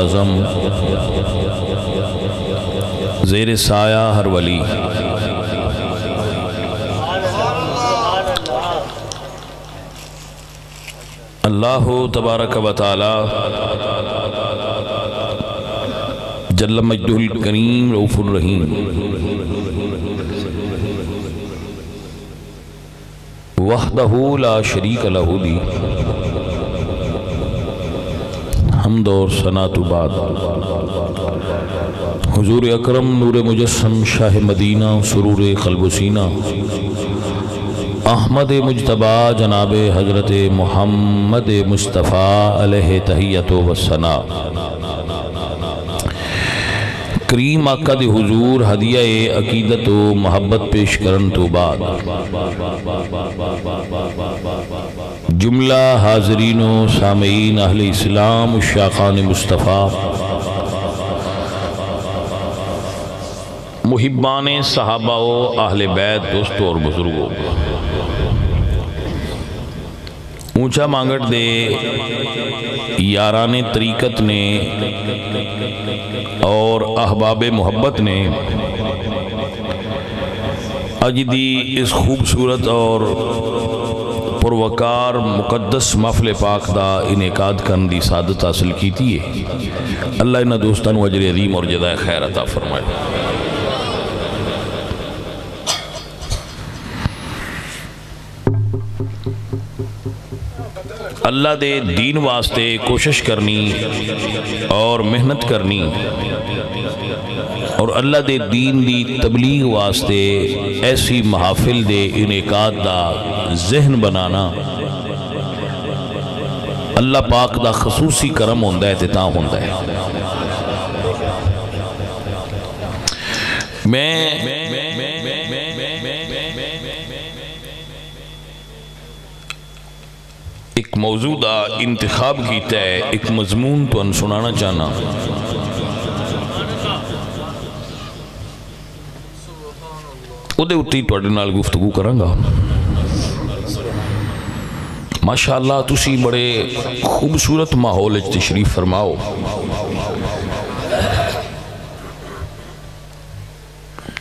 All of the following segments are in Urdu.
اعظم زیر سایہ ہر ولی اللہ تبارک و تعالی جل مجدہ الکریم رؤوف الرحیم وحدہ لا شریک لہ دی حمد اور ثنا تو بعد حضور اکرم نور مجسم شاہ مدینہ سرور قلب و سینہ احمد مجتبی جناب حضرت محمد مصطفیٰ علیہ تحیت و ثنا کریم آقا دے حضور ہدیہ عقیدت و محبت پیش کرن تو بعد جملہ حاضرین و سامعین اہل اسلام اشاقان مصطفیٰ محبان صحابہ و اہل بیت دوستوں اور بزرگوں اونچا مانگٹ دے یاران طریقت نے اور احباب محبت نے اج دی اس خوبصورت اور پروکار مقدس محفل پاک دا انعقاد کرن دی سعادت حاصل کیتی ہے اللہ انہاں دوستانو اجر عظیم اور جزائے خیر عطا فرمائے اللہ دے دین واسطے کوشش کرنی اور محنت کرنی اور اللہ دے دین دی تبلیغ واسطے ایسی محافل دے انعقاد دا ذہن بنانا اللہ پاک دا خصوصی کرم ہوندہ ہے تتا ہوندہ ہے میں ایک موضوع دا انتخاب کیتا ہے ایک مضمون تو ان سنانا چاہنا او دے اٹھی توڑے نال گفتگو کرنگا ماشاءاللہ تسی بڑے خوبصورت ماحول تشریف فرماؤ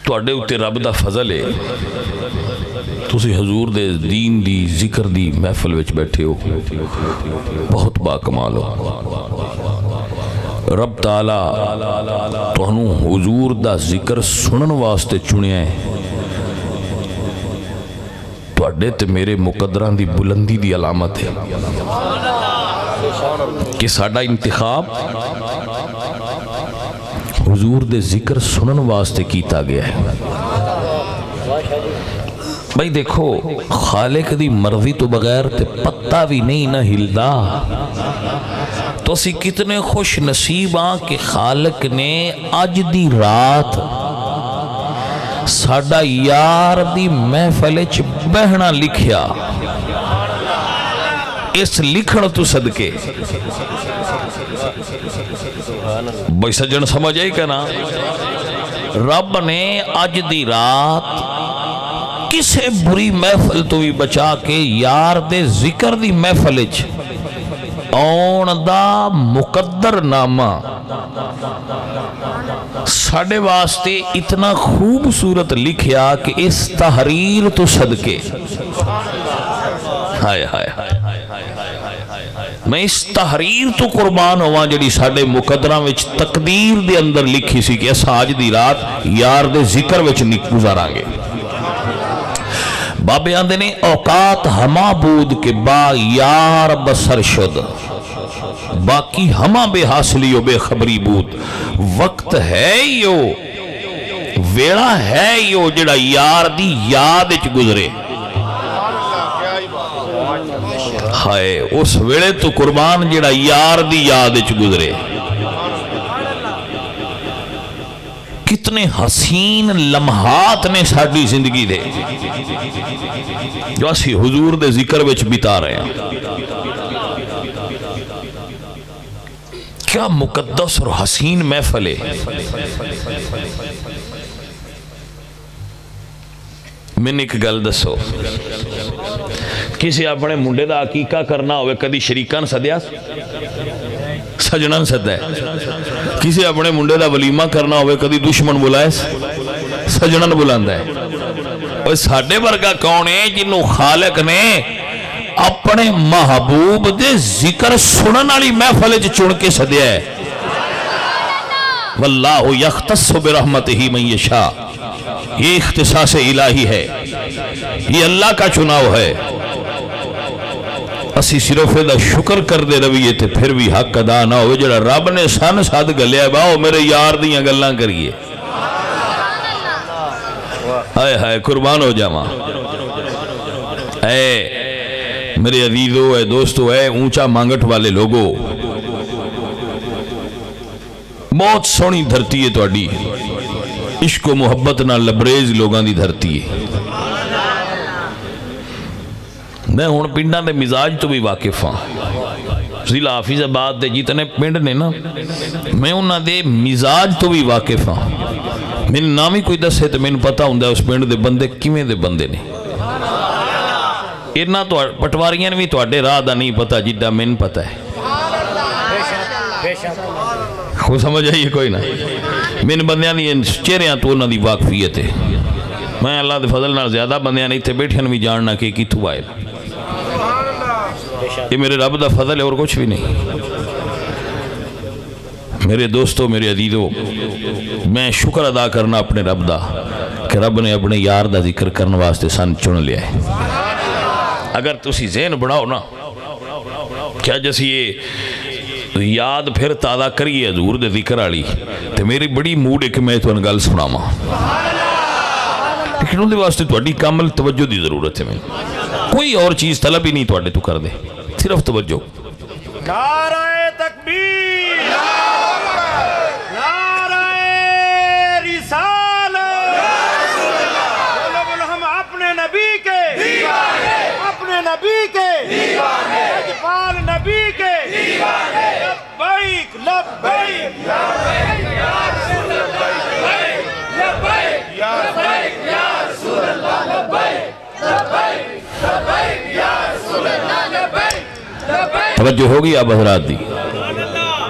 توڑے اٹھے رب دا فضل ہے تسی حضور دے دین دی ذکر دی محفل وچ بیٹھے ہو بہت باکمال ہو رب تعالیٰ تہنوں حضور دا ذکر سنن واسطے چنیا ہے توڑے تے میرے مقدران دی بلندی دی علامت ہے کہ ساڑا انتخاب حضور دے ذکر سنن واسطے کیتا گیا ہے بھائی دیکھو خالق دی مرضی تو بغیر تے پتہ بھی نہیں نہ ہلدا تو اسی کتنے خوش نصیب آن کہ خالق نے آج دی رات ساڑا یار دی محفل چ بہنا لکھیا اس لکھن تو صدقے بھائی سجن سمجھ آئی کہ نا رب نے آج دی رات کسے بری محفل تو بھی بچا کے یار دے ذکر دی محفل آن دا مقدر نامہ ساڑھے واسطے اتنا خوبصورت لکھیا کہ اس تحریر تو صدقے ہائے ہائے میں اس تحریر تو قربان ہوا جڑی ساڑھے مقدرہ وچ تقدیر دے اندر لکھی سی کہ ایسا آج دی رات یار دے ذکر وچ گزارا گے بابے آندے نے اوقات ہما بود کے با یار بسر شد باقی ہما بے حاصلی و بے خبری بود وقت ہے یو ویڑا ہے یو جڑا یار دی یاد اچ گزرے ہائے اس ویڑے تو قربان جڑا یار دی یاد اچ گزرے کتنے حسین لمحات نے ساڑھی زندگی دے جو اسی حضور دے ذکر وچ بتا رہے ہیں کیا مقدس اور حسین محفل ہے میں نے ایک گل دسو کسی اپنے منڈے دا عقیقہ کرنا ہوئے کدی شریکان سجنن سدا ہے کسی اپنے منڈے دا ولیمہ کرنا ہوئے کدی دشمن بلائے سجنن بلاندا ہے اور ساڈے ورگا کون ہے جنوں خالق نے اپنے محبوب دے ذکر سنن والی محفل وچ چن کے سدیا ہے واللہ یختص برحمتہ من یشاء یہ اختصاص الہی ہے یہ اللہ کا چناؤ ہے اسی صرف دا شکر کر دے رویے تے پھر بھی حق ادا نہ ہوئے جڑا رب نے سن ساتھ گلیا باؤ میرے یار دیاں گلاں کریے ہائے ہائے قربان ہو جاواں اے میرے عزیزو اے دوستو اے اونچا مانگٹ والے لوگو بہت سونی دھرتی ہے تواڈی عشق و محبت نہ لبریز لوگاں دی دھرتی ہے میں ہون پنڈاں دے مزاج تو بھی واقف ہاں ضلع حافظ آباد دے جتنے پنڈ نے نا میں انہاں دے مزاج تو بھی واقف ہاں میرے نام ہی کوئی دسے تو میں پتہ ہوندا اس پنڈ دے بندے کیویں دے بندے نے اتنا تو پٹواریاں بھی تواڈے راہ دا نہیں پتہ جڈا مین پتہ ہے خود سمجھ آئیے کوئی نہ مین بندیاں دی چہریاں تو انہاں دی واقفیت ہے میں اللہ دے فضل نال زیادہ بندیاں نہیں تھے بیٹھن بھی جاننا کہ کتھوں آئے یہ میرے رب دا فضل ہے اور کچھ بھی نہیں میرے دوستو میرے عزیزو میں شکر ادا کرنا اپنے رب دا کہ رب نے اپنے یار دا ذکر کرنے واسطے سن چن لیا ہے اگر تسی ذہن بڑھاؤ نا کیا جیسی یہ یاد پھر تازہ کریے حضور دے ذکر آلی تو میری بڑی موڈ ہے کہ میں تو انگل سنا ماں لیکن ان دے واسطے تو اڈی کامل توجہ دی ضرورت ہے میں کوئی اور چیز طلب ہی نہیں تو اڈے تو کر دے صرف توجہ نعرہ تکبیر نعرہ رسالت بولو ہم اپنے نبی کے دیوانے اپنے نبی کے دیوانے اجبال نبی کے دیوانے لبیک لبیک یا رسول اللہ لبیک یا رسول اللہ لبیک لبیک لبیک یا رسول اللہ لبیک توجہ ہوگی آپ حضرات دی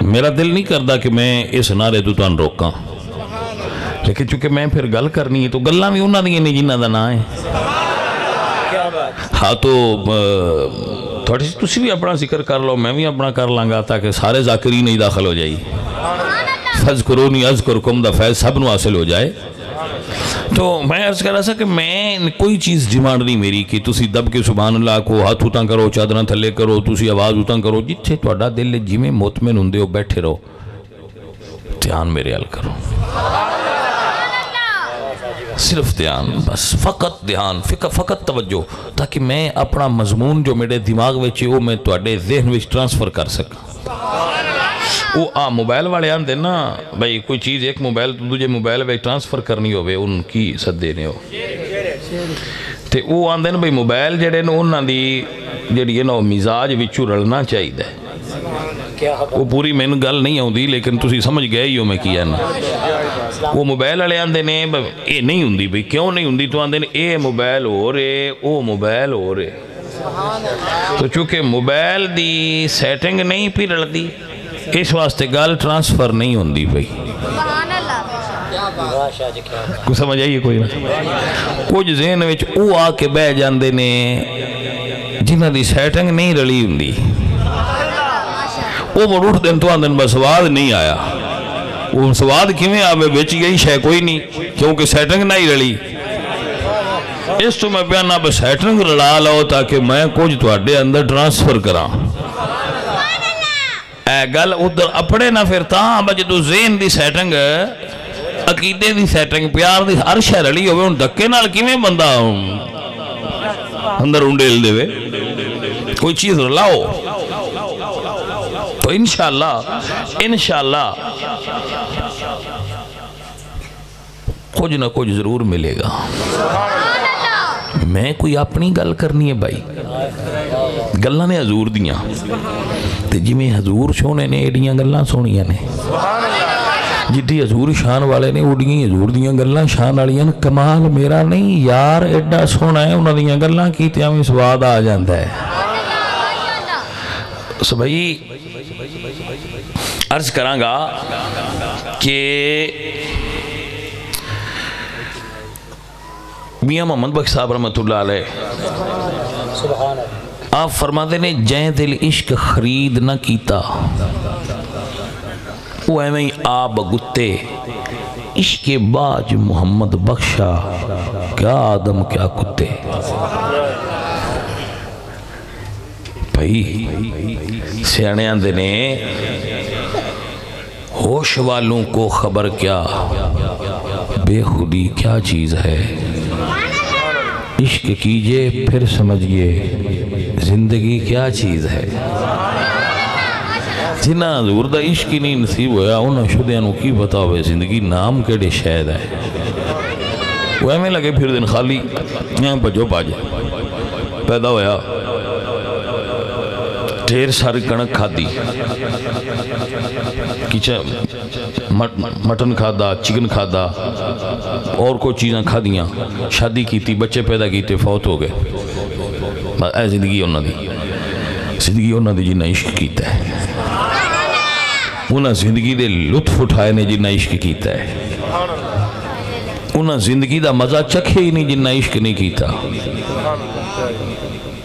میرا دل نہیں کرتا کہ میں اس نعرے تو تان روکاں لیکن چونکہ میں پھر گل کرنی ہے تو گلاں بھی انہاں دی نہیں جنہاں دا نا ہے ہاں تو تھوڑی سی تسی بھی اپنا ذکر کر لو میں بھی اپنا کر لانگا تاکہ سارے ذاکرین نہیں داخل ہو جائی فذکرونی اذکرکم دا فیض سب نو حاصل ہو جائے تو میں عرض کر رہا تھا کہ میں کوئی چیز ڈیمانڈ نہیں میری کہ تسی دب کے سبحان اللہ کو ہاتھ اتاں کرو چادراں تھلے کرو تسی آواز اتاں کرو جتھے تہاڈا دل جی میں مطمئن ہوندے ہو بیٹھے رہو دھیان میرے حل کرو صرف دھیان بس فقط دھیان فقط توجہ تاکہ میں اپنا مضمون جو میرے دماغ میں چاہیے وہ میں تہاڈے ذہن وچ ٹرانسفر کر سکاں وہ موبائل والے آن دینا بھائی کوئی چیز ایک موبائل تو دوجے موبائل میں ٹرانسفر کرنی ہوئے ان کی صد دینے ہو تے وہ آن دینا بھائی موبائل جڑے نا انہاں دی جڑی ہے نا مزاج وچوں رلنا چاہیے ہے وہ پوری میں گل نہیں ہوندی لیکن تسی سمجھ گئے ہی ہو میں کیا نا وہ موبائل والے آن دینے اے نہیں ہوندی بھائی کیوں نہیں ہوندی تو آن دینے اے موبائل ہو رہے او موبائل ہو رہے تو چونکہ موبائل دی سیٹنگ نہیں پی رل دی اس واسطے گال ٹرانسفر نہیں ہوندی بھئی کو سمجھ آئیے کوئی نہ کچھ ذہن وچ او آ کے بہ جاندے نے جنہاں دی سیٹنگ نہیں رلی ہوندی وہ مڑ اٹھ دن تو آندن بس سواد نہیں آیا وہ سواد کیویں آوے وچ گئی شے کوئی نہیں کیونکہ سیٹنگ نہیں رلی اس تو میں بیانا بس سیٹنگ رلا لو تاکہ میں کچھ تواڈے اندر ٹرانسفر کراں اے گل ادھر اپنے نہ پھر تاں بجدو ذہن دی سیٹنگ عقیدے دی سیٹنگ پیار دی ہر شے رلی ہوئے ان دکے نال کیویں بندہ اندر انڈیل دے وے کوئی چیز رلاؤ تو انشاءاللہ کچھ نہ کچھ ضرور ملے گا میں کوئی اپنی گل کرنی ہے بھائی گلاں نے حضور دیاں تے جی میں حضور سونے نے ایڈیاں گلاں سونیاں نے جدی حضور شان والے نے اڈیاں حضور دیاں گلاں شان والیاں کمال میرا نہیں یار ایڈا سونا ہے انہاں دیاں گلاں کیتیاں وی سواد آ جاندا ہے بھائی عرض کرانگا کہ میاں محمد بخش صاحب رحمت اللہ علیہ آپ فرماتے نے جائیں دل عشق خرید نہ کیتا وہ ایویں ہی آب گتے عشق باج محمد بخشا کیا آدم کیا کتے بھائی سیانے آندے نے ہوش والوں کو خبر کیا بے خودی کیا چیز ہے عشق کیجئے پھر سمجھئے زندگی کیا چیز ہے جنہ حضور دا عشق ہی نہیں نصیب ہویا انہاں شدیانوں کی پتا ہوئے زندگی نام کیڑے شاید ہے وہ ہمیں لگے پھر دن خالی یہاں پجو پاجے پیدا ہویا ڈھیر ساری کنک کھا دی مٹن کھا دا چکن کھا دا اور کوئی چیزیں کھا دیاں شادی کی تھی بچے پیدا کیتے فوت ہو گئے اے زندگی انہوں دی جنہ عشق کیتا ہے انہاں زندگی دے لطف اٹھائے نے جنہ عشق کیتا ہے انہاں زندگی دا مزہ چکھے ہی نہیں جنہ عشق نہیں کیتا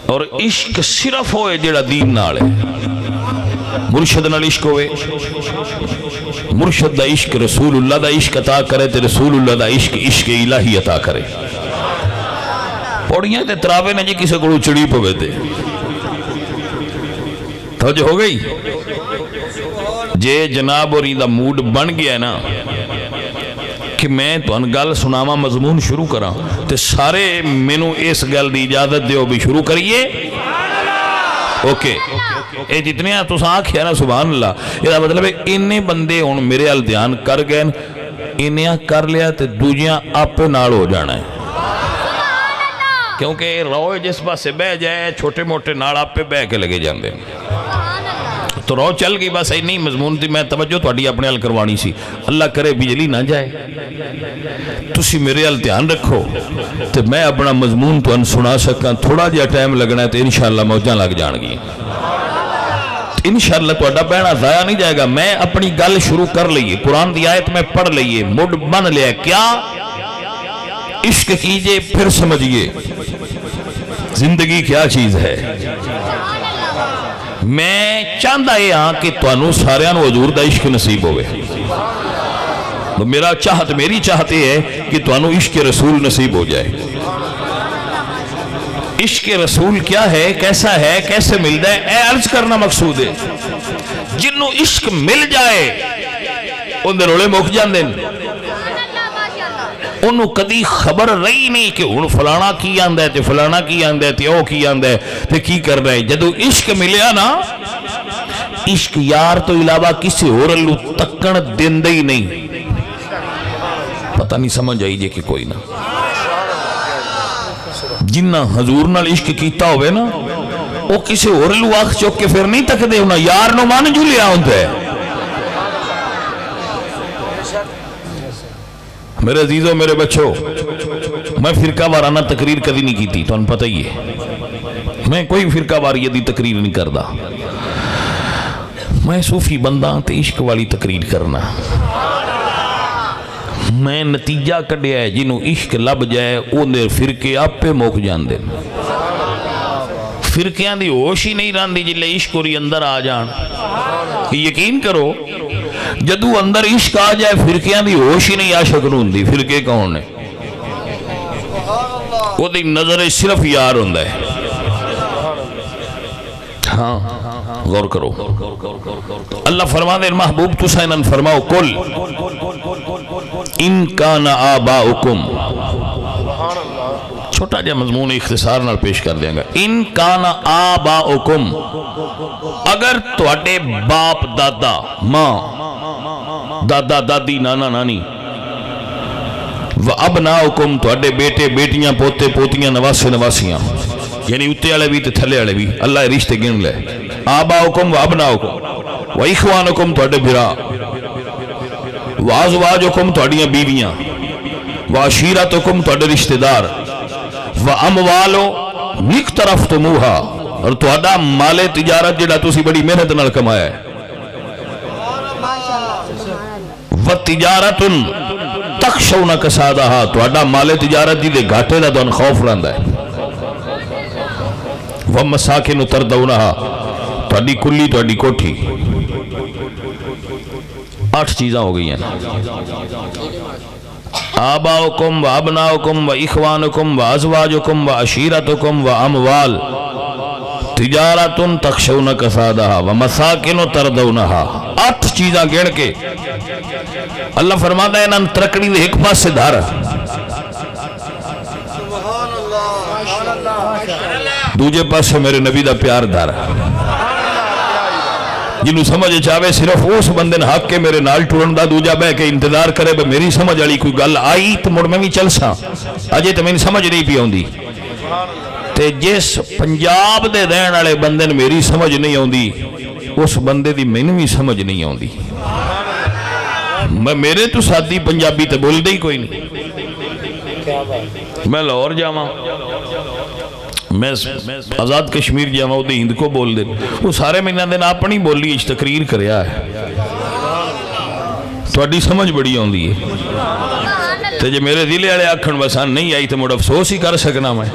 اور عشق صرف ہوئے جڑا دین نال ہے مرشد نال عشق ہوئے مرشد دا عشق رسول اللہ دا عشق عطا کرے تے رسول اللہ دا عشق عشق الہی عطا کرے پوڑیاں تے تراوے نے جی کسے کو چڑی پوے تے توجہ ہو گئی جے جناب اور دا موڈ بن گیا ہے نا کہ میں تو انگل سناما مضمون شروع کرا تے سارے مینو اس گل دی اجازت دیو بھی شروع کریے اوکے اے جتنے تو ساکھ ہے نا سبحان اللہ یہ مطلب ہے انہیں بندے ان میرے حال دھیان کر گئے انہیں کر لیا تے دوجیاں آپ پہ نال ہو جانا ہے کیونکہ روئے جس پاس سے بہ جائے چھوٹے موٹے نال آپ پہ بہ کے لگے جاندے تو رو چل گئی بس نہیں مضمون تھی میں توجہ تھوڑی اپنے حل کروانی سی اللہ کرے بجلی نہ جائے تسی میرے حل دھیان رکھو تو میں اپنا مضمون تو ان سنا سکاں تھوڑا جا ٹائم لگنا ہے تو انشاءاللہ موجاں لگ جان گی انشاءاللہ تو اڈا بہنا ضائع نہیں جائے گا میں اپنی گل شروع کر لئیے قرآن دی آیت میں پڑھ لئیے مڈ بن لیا کیا عشق کیجئے پھر سمجھئے زندگی کیا چیز ہے میں چاہتا ہے ہاں کہ توانو ساریاں حضور دا عشق نصیب ہوئے تو میرا چاہت میری چاہتے ہے کہ توانو عشق رسول نصیب ہو جائے عشق رسول کیا ہے کیسا ہے کیسے ملتا ہے اے عرض کرنا مقصود ہے جنہوں عشق مل جائے ان دے رولے مک جان دیں انہوں کدی خبر رہی نہیں کہ ان فلانا کی آندہ ہے تے فلانا کی آندہ ہے تے او کی آندہ ہے تے کی کر رہے ہیں جدو عشق ملیا نا عشق یار تو علاوہ کسی اور اللہ تکن دن دے ہی نہیں پتہ نہیں سمجھ آئی جے کہ کوئی نا جنہ حضور نال عشق کیتا ہوئے نا وہ کسی اور اللہ آنکھ چوک کے پھر نہیں تک دے انہا یار نو مان جو لیا ہوتا ہے میرے عزیزوں میرے بچوں میں فرقہ وارانہ تقریر کبھی نہیں کی تھی تو ان پتہ ہی ہے میں کوئی فرقہ واریتی تقریر نہیں کردا میں صوفی بندہ تے عشق والی تقریر کرنا میں نتیجہ کڈیا ہے جنہوں عشق لب جائے انہیں فرقے آپ پہ موک جان دیں فرقیاں دی ہوش ہی نہیں رہن دی جلے عشق اور اندر آ جان یقین کرو جدو اندر عشق آ جائے فرقیاں دی ہوش ہی نہیں عاشق نون دی فرقے کون ہے وہ دی نظر صرف یار ہوندہ ہے ہاں غور کرو اللہ فرما دے محبوب تو سینن فرماؤ کل ان کان آباؤکم چھوٹا جا مضمون اختصار نال پیش کر دیں گا ان کان آباؤکم اگر تواڈے باپ دادا ماں دادا دادی نانا نانی وَأَبْنَاؤُكُمْ تواڈے بیٹے بیٹیاں پوتے پوتیاں نواسے نواسیاں یعنی اتے والے بھی تے تھلے والے بھی اللہ رشتے گن لے آباؤکم وَأَبْنَاؤُكُمْ وَإِخْوَانُكُمْ تواڈے بھرا وَأَزْوَاجُكُمْ تواڈیاں بیویاں وَعَشِيرَتُكُمْ تواڈے رشتے دار وَأَمْوَالُ اقْتَرَفْتُمُوهَا اور تواڈا مال تجارت جڑا تسی بڑی محنت نال کمایا ہے وَتِجَارَةٌ تَخْشَوْنَ كَسَادَهَا تُوڑا مال تجارت دی دے گھاٹے دا دون خوف رہندا ہے وَمَسَاكِنُ تَرْضَوْنَهَا تُوڑی کلی تُوڑی کوٹھی 8 چیزاں ہو گئی ہیں آباؤکم و ابناؤکم و اخوانکم و ازواجکم و عشیرتکم و اموال تجارتن تخشون کسادہا و مساکن تردونہا 8 چیزاں گھڑ کے اللہ فرماتا ہے انہاں ترکڑی دے ایک پاس سے دھارا دوجہ پاس سے میرے نبی دا پیار دھارا جنہوں سمجھے چاہوے صرف اس بندن حق کے میرے نال ٹورن دا دوجہ بے کے انتظار کرے بے میری سمجھ علی کوئی گل آئی تو مڑ میں بھی چل سا اجے تو میں سمجھ نہیں پی ہوندی تے جس پنجاب دے دین والے بندن میری سمجھ نہیں ہوندی اس بندے دی میں بھی سمجھ نہیں ہوندی میں میرے تو ساتھی پنجابی تے بول دے ہی کوئی نہیں میں لاہور جاواں میں آزاد کشمیر جاواں وہ ہند کو بول دے وہ سارے مہینہ دن اپنی بولی اچ تقریر کریا ہے تھوڑی سمجھ بڑی ہوندی ہے تے جے میرے دل والے آکھن بسان نہیں آئی تو مڑ افسوس ہی کر سکنا میں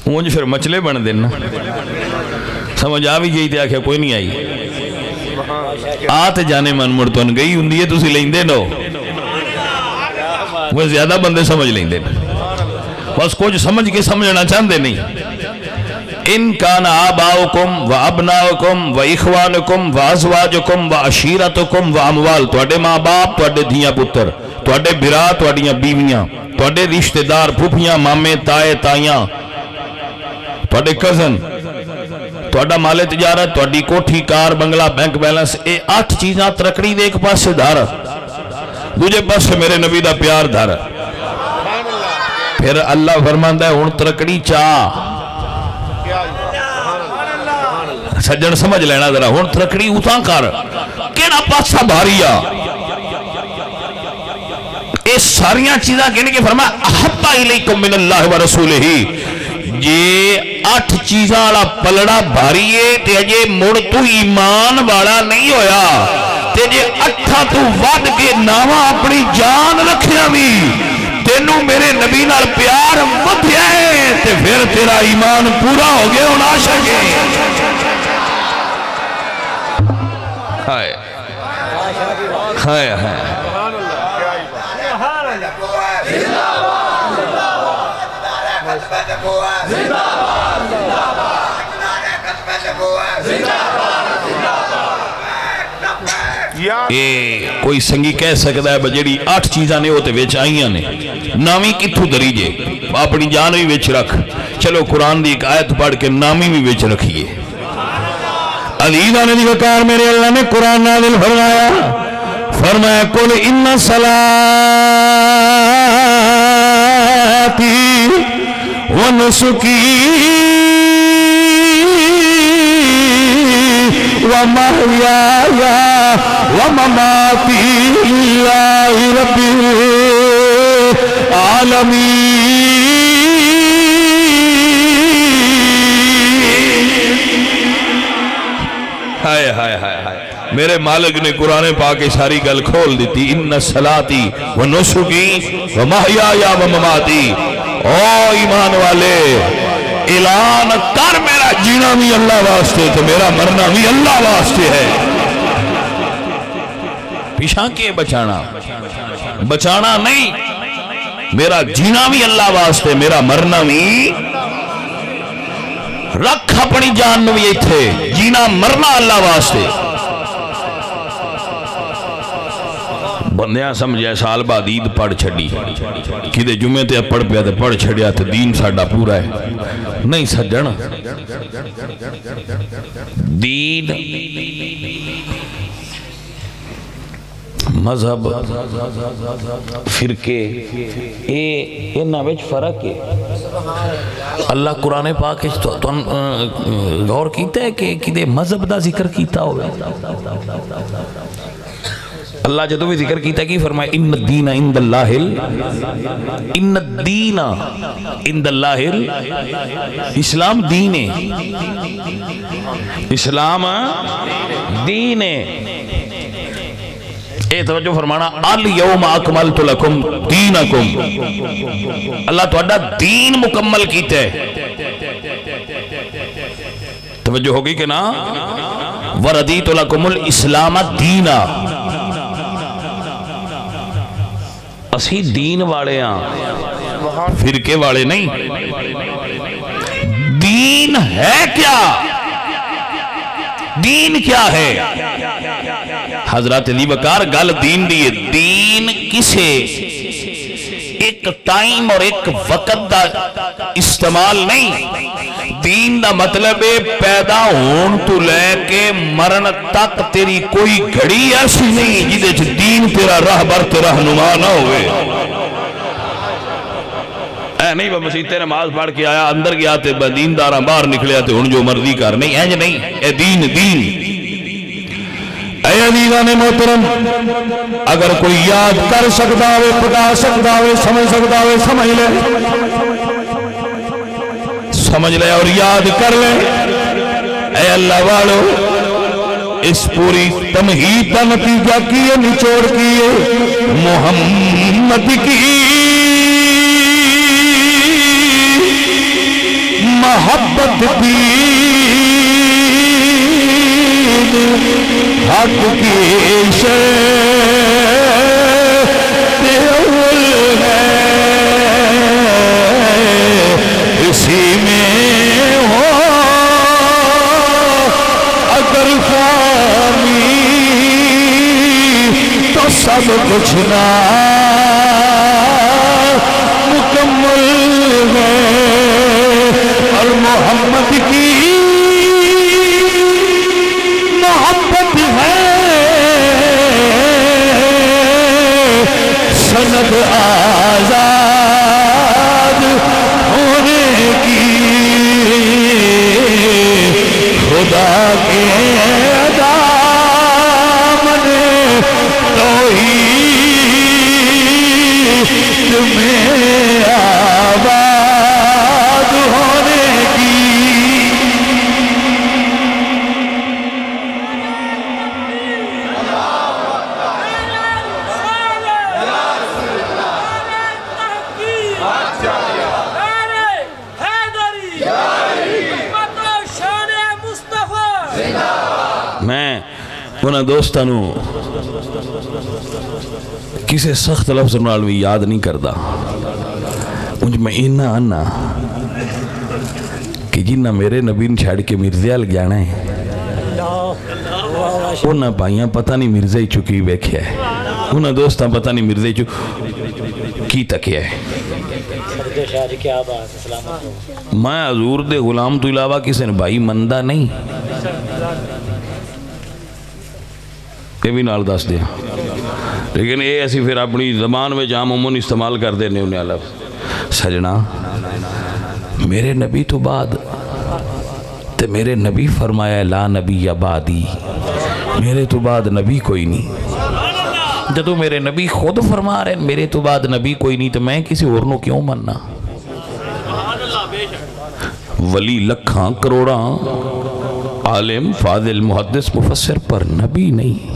اونج پھر مچلے بن دینا سمجھ آ بھی گئی تے آکھیا کوئی نہیں آئی آتے جانے من مڑتون گئی ہوندی ہے تسی لیندے نو وہ زیادہ بندے سمجھ لیندے بس کچھ سمجھ کے سمجھنا چاہتے نہیں ان کان آباؤکم و ابناؤکم و اخوانکم و ازواجکم و عشیرتکم و اموال توڑے ماں باپ توڑے دھیاں پتر توڑے بھرا توڑیاں بیویاں توڑے رشتہ دار پھوپیاں مامے تائے تائیاں توڑے کزن توڑا مال تجارت توڑی کوٹھی کار بنگلہ بینک بیلنس 8 چیزاں ترکڑی دے ایک پاس سے دھارا دوجہ پاس سے میرے نبی دا پیار دھارا پھر اللہ فرماندہ ہے ہون ترکڑی چاہ سجن سمجھ لینا ذرا ہون ترکڑی اتاں کر کیڑا پاسا بھاریا اس ساریاں چیزاں کہنے کے فرمایا احبا الیکم من اللہ و رسولہ یہ 8 چیزاں والا پلڑا بھاریے تے اجے مڑ تو ایمان والا نہیں ہویا تے جے 8 تو ود کے ناواں اپنی جان رکھیا بھی تینوں میرے نبی نال پیار مدھیا ہے تے پھر تیرا ایمان پورا ہو گیا ہونا شکے ہائے ہائے ہائے کوئی سنگی کہہ سکتا ہے بجیڑی 8 چیزاں نے ہوتے ویچ آئیاں نے نامی کتھو دریجے اپنی جان بھی ویچ رکھ چلو قرآن دی ایک آیت پڑھ کے نامی بھی ویچ رکھیے عزیزہ نے دی وقار میرے اللہ نے قرآن نازل فرمایا قل ان صلاتی و نسکی وَمَحْيَايَ وَمَمَاتِي لِلَّهِ رَبِّ العالمین ہائے ہائے ہائے میرے مالک نے قرآن پاک ساری گل کھول دیتی ان صلاتی و نسکی و محیایا و مماتی او ایمان والے اعلان کر میرا جینا بھی اللہ واسطے تو میرا مرنا بھی اللہ واسطے ہے پیشاں کے بچانا نہیں میرا جینا بھی اللہ واسطے میرا مرنا بھی رکھ اپنی جان بھی ایتھے جینا مرنا اللہ واسطے بندیاں سمجھے سال بعد عید پڑھ چھڑی کدے جمعے تے پڑھ پیا تے پڑھ چھڑیا تے دین ساڈا پورا ہے نہیں سجن دین مذہب فرقے انہاں وچ فرق ہے اللہ قرآن پاک غور کیتا ہے کہ کدے مذہب دا ذکر کیتا ہوئے اللہ جدو بھی ذکر کیتا کی فرمائے ان الدین عند اللہ اسلام دین ہے اسلام دین ہے اے توجہ فرمانا الیوم اکملت لکم دینکم، اللہ تو اڈا دین مکمل کیتے ہے. توجہ ہوگی کہ نا؟ وردیت لکم الاسلام دینا، اسی دین والے ہاں، فرقے والے نہیں. دین ہے کیا؟ دین کیا ہے؟ حضرات علی وقار گل دین دیئے. دین کسے ایک ٹائم اور ایک وقت دا استعمال نہیں. دین دا مطلب ہے پیدا ہون تو لے کے مرن تک تیری کوئی گھڑی ایسی نہیں جدے چھ دین تیرا رہبر تیرا رہنما نہ ہوئے. اے نہیں وہ مسیح تے نماز پڑھ کے آیا اندر گیا تے دین داراں باہر نکلیا تے ہن جو مرضی کر. نہیں اینج نہیں، اے دین دین. اے عزیزان محترم، اگر کوئی یاد کر سکتا ہوئے، پتا سکتا ہوئے، سمجھ سکتا ہوئے، سمجھ لے، سمجھ لے اور یاد کر لے. اے اللہ والو، اس پوری تمہید کا نتیجہ کیے، نچوڑ کیے محمد کی محبت دی حق کی شے اول ہے، اسی میں ہو اگر خامی تو سب کچھ نہ مکمل ہے. اور محمد کی محبت ہے سند آزاد ہونے کی، خدا کے دامن توحید میں آباد ہونے کی. میں انہاں دوستانوں کسے سخت لفظ نال بھی یاد نہیں کردا. انج میں اینا آنا کہ جنہ میرے نبی نے چھاڑ کے مرزے لگ جانا ہے، انہاں بھائیاں پتہ نہیں مرزے ہی چکی بیکھیا ہے، انہاں دوستاں پتہ نہیں مرزے ہی چکی کی تکیا ہے. میں حضور دے غلام تو علاوہ کسی نے بھائی مندہ نہیں. یہ بھی نال دس دیا، لیکن یہ ایسی پھر اپنی زبان میں جام عموماً استعمال کر دینے انہیں لفظ. سجنا میرے نبی تو بعد تے میرے نبی فرمایا لا نبی بعدی، میرے تو بعد نبی کوئی نہیں. جدو میرے نبی خود فرما رہے ہیں میرے تو بعد نبی کوئی نہیں تو میں کسی اور نو کیوں مننا؟ ولی لکھاں کروڑاں عالم فاضل محدث مفسر پر نبی نہیں.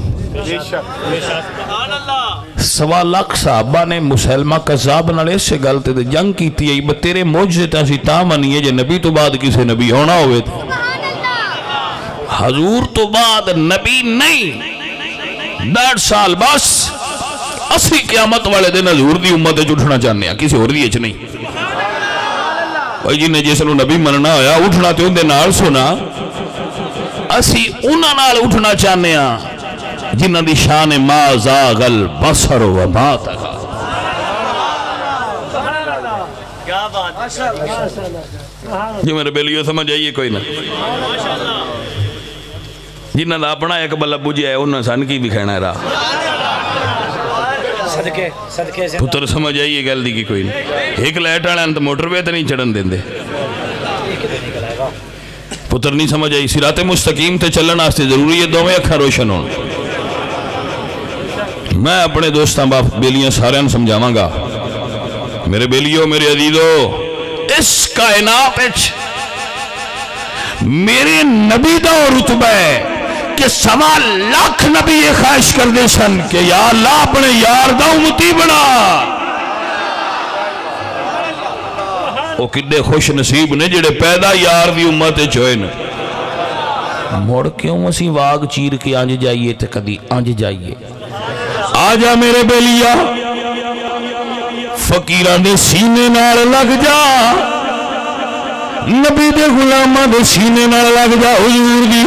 سوا لاکھ صحابہ نے مسلمہ قذاب نالے سے گلتے تھے جنگ کی تھی اب تیرے موجزے تاسی تامنی ہے جے نبی تو بعد کسے نبی ہونا ہوئے تھے. حضور تو بعد نبی نہیں. 1.5 سال بس اسی قیامت والے دن حضور دی امت اٹھنا چاہنے ہیں کسی اور دیئے چھ نہیں. بھائی جی نے جیسے نبی مننا ہویا اٹھنا تے ان دے نال سنا اسی انہاں نال اٹھنا چاہنے ہیں جنہ دی شان ما زاغ البصر و ما طغى. جو میرے بیلیوں سمجھ آئیے کوئی نہ جنہ دا اپنا ایک بل ابو جی ہے انہوں سن کی بھی کھینا ہے راہ پتر سمجھ آئیے گل دی کی کوئی نہیں. ایک لائٹ آنے انت موٹر پہ تو نہیں چڑھن دیں دے پتر نہیں سمجھ آئی. صراط مستقیم تے چلن آستے ضروری ہے دومیں اکھا روشن ہوں. میں اپنے دوستان باپ بیلیاں سارے ان سمجھاواں گا میرے بیلیوں میرے عزیزو اس کائنات میرے نبی دا رتبہ ہے کہ 1.25 نبی یہ خواہش کر دے سن کہ یا اللہ اپنے یار دا امتی بنا. وہ کدے خوش نصیب نے جڑے پیدا یار دی امت چوئے نا. مڑ کیوں اسی واگ چیر کے آنج جائیے تے کدی آنج جائیے. آجا میرے بیلیا فقیران دے سینے نال لگ جا, نبی دے غلامہ دے سینے نال لگ جا, حضور دی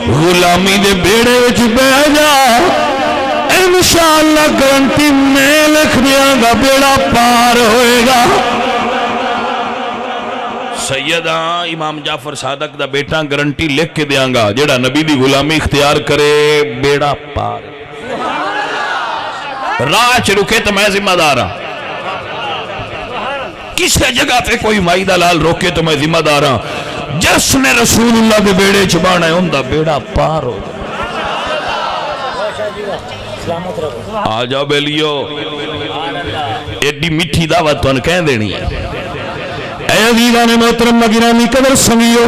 غلامی دے بیڑے وچ بہ جا. انشاءاللہ گارنٹی میں لکھ دیاں گا بیڑا پار ہوئے گا. سیدہ امام جعفر صادق دا بیٹا گارنٹی لکھ کے دیاں گا جیڑا نبی دی غلامی اختیار کرے بیڑا پار. راہ چ رکے تو میں ذمہ دار ہاں, کسی جگہ پہ کوئی مائی دلال روکے تو میں ذمہ دار ہاں. جس نے رسول اللہ دے بیڑے چبانا ہے ان دا بیڑا پار ہو. آ جاؤ بیلیو, ایڈی میٹھی دعوت تو ان کہہ دینی ہے. اے عزیزان محترم گرامی قدر سنگیو,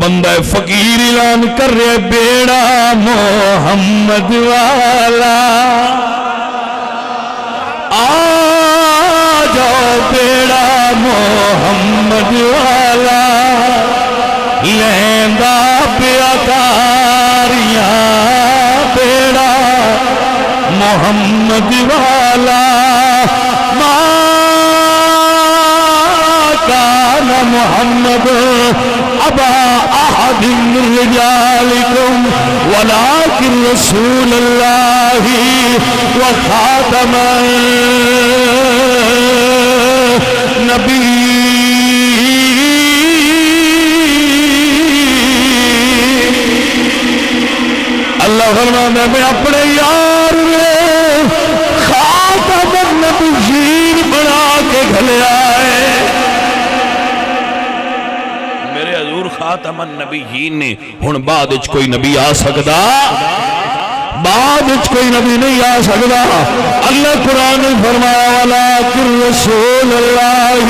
بندہ فقیر اعلان کر رہے بیڑا محمد والا. آ جاؤ بیڑا محمد والا, لیندہ بیعتاریاں بیڑا محمد والا. ما کان محمد ابا احد من رجالکم ولکن رسول اللہ وخاتم النبی. اللہ فرماتا ہے میں اپنے یار خاتم النبیین بنا کے گھلیا ہے. میرے حضور خاتم النبیین نے ہن بعد اچ کوئی نبی آ سکدا, بعد اچ کوئی نبی نہیں آ سکدا. اللہ قرآن نے فرمایا وَلَٰكِن رَسُولَ اللَّهِ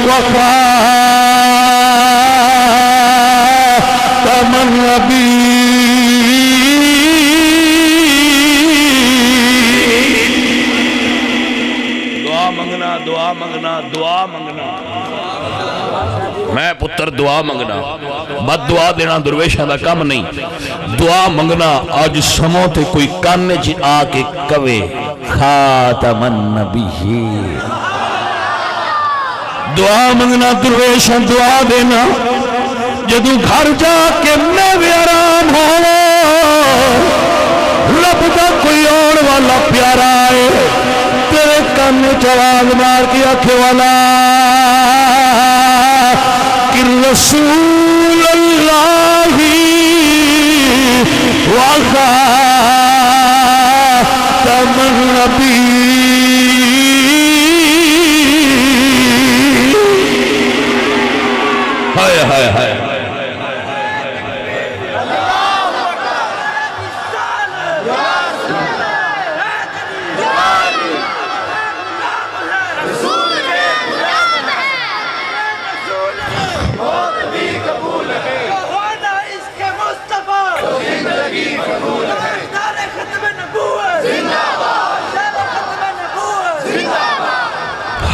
وَخَاتَمَ النَّبِيِّينَ. دعا منگنا, دعا منگنا, دعا منگنا. میں پتر دعا منگنا, بد دعا دینا درویشہ دا کم نہیں. دعا منگنا آج سمو تے کوئی کانے جی آکے کوے خاتم النبیین. دعا منگنا درویشہ دعا دینا جدو گھر جا کے میں بھی آرام ہوں رب دا کوئی اور والا پیارا ہے تیرے کانے چواز مار کی آنکھیں والا کہ رسول اللہ وخاتم النبیین. ہائے ہائے ہائے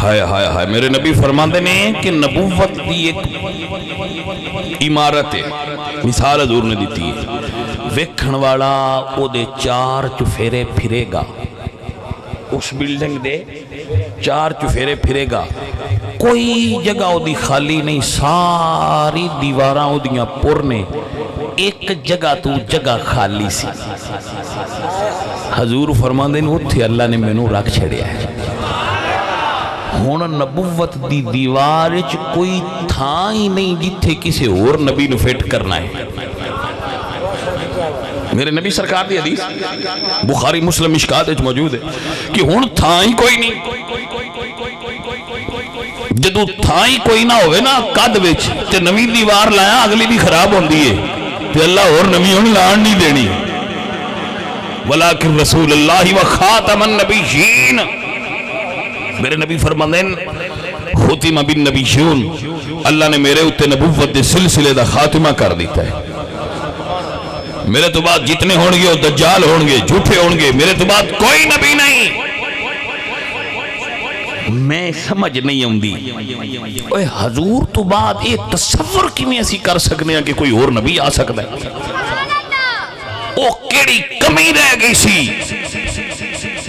ہائے ہائے ہائے. میرے نبی فرماندے نے کہ نبوت دی ایک عمارت ہے, مثال حضور نے دیتی ہے. ویکھن والا او دے 4 چفیرے پھرے گا, اس بلڈنگ دے 4 چفیرے پھرے گا, کوئی جگہ او دی خالی نہیں, ساری دیواراں او دیاں پر نے, ایک جگہ تو جگہ خالی سی. حضور فرماندے نے اتھے اللہ نے مینوں رکھ چھڑیا ہے. ہون نبوت دی دیوارچ کوئی تھا ہی نہیں جتھے کسی اور نبی نو فٹ کرنا ہے. میرے نبی سرکار دی حدیث بخاری مسلم مشکات اچ موجود ہے کہ ہون تھا ہی کوئی نہیں. جدو تھا ہی کوئی نہ ہوئے نا قد وچ تے نوی دیوار لایا اگلی بھی خراب ہوندی ہے تے اللہ اور نبی ہون لان نہیں دینی. ولیکن رسول اللہ وخاتم النبیین. میرے نبی فرماندے ختم بالنبیون, اللہ نے میرے اتے نبوت دے سلسلے دا خاتمہ کر دیتا ہے. میرے تو بعد جتنے ہوں گے وہ دجال ہوں گے، جھوٹے ہوں گے، میرے تو بعد کوئی نبی نہیں۔ میں سمجھ نہیں آؤندی اوے حضور تو بعد یہ تصور کیویں اسی کر سکنے ہیں کہ کوئی اور نبی آ سکتا ہے؟ او کیڑی کمی رہ گئی سی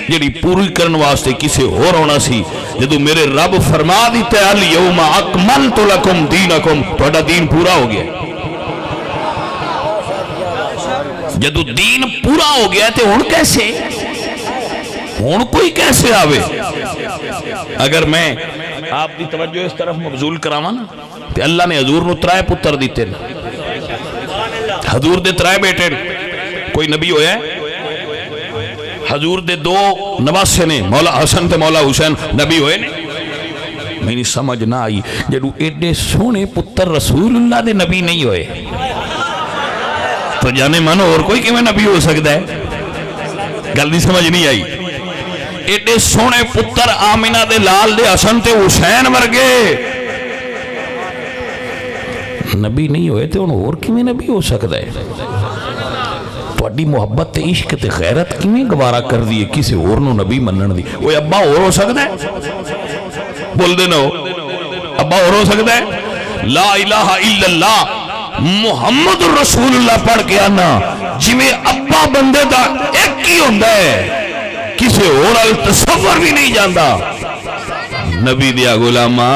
جڑی پوری کرن واسطے کسے اور ہونا سی؟ جدو میرے رب فرما دیتا ہے الیوم اکملت لکم دینکم، تہاڈا دین پورا ہو گیا۔ جدو دین پورا ہو گیا تے ہن کیسے؟ ہن کوئی کیسے آوے؟ اگر میں آپ دی توجہ اس طرف مبذول کراواں نا تے اللہ نے حضور نو 3 پتر دیتے نا، حضور دے 3 بیٹے، کوئی نبی ہویا ہے؟ حضور دے 2 نواسے نے، مولا حسن تے مولا حسین، نبی ہوئے نے؟ میں نہیں سمجھ نہ آئی جدو ایڈے سونے پتر رسول اللہ دے نبی نہیں ہوئے تو جانے مانو اور کوئی کیویں نبی ہو سکتا ہے؟ گل نہیں سمجھ نہیں آئی۔ ایڈے سونے پتر آمینہ دے لال دے حسن تے حسین ورگے نبی نہیں ہوئے تے انہوں اور کیویں نبی ہو سکتا ہے؟ تواڈی محبت تے عشق تے غیرت کیویں گوارا کر دیئے کسی اور نو نبی منن دی؟ وہ ابا اور ہو سکتا ہے؟ بول دینا ہو ابا اور ہو سکتا ہے؟ لا الہ الا اللہ محمد الرسول اللہ پڑھ کے آنا جی میں ابا بندے دا ایک ہی ہوندہ ہے، کسی اور تصور بھی نہیں جاندہ۔ نبی دیا غلامہ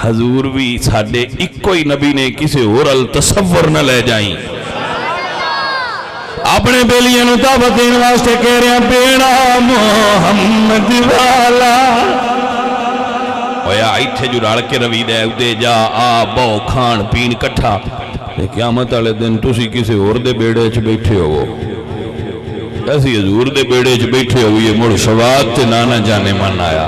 حضور بھی ساڑھے ایک کوئی نبی نے کسی اور تصور نہ لے جائیں۔ اپنے بیلیاں نو دعوت دین واسطے کہہ رہے ہیں بیڑا محمد والا اویا ایتھے جو رڑ کے روی دے اودے جا آ بو کھان پین کٹھا، قیامت والے دن تسی کسی اور دے بیڑے چ بیٹھے ہو، ایسی حضور دے بیڑے چ بیٹھے ہو، یہ مڑ سواد تے نانا جانے من آیا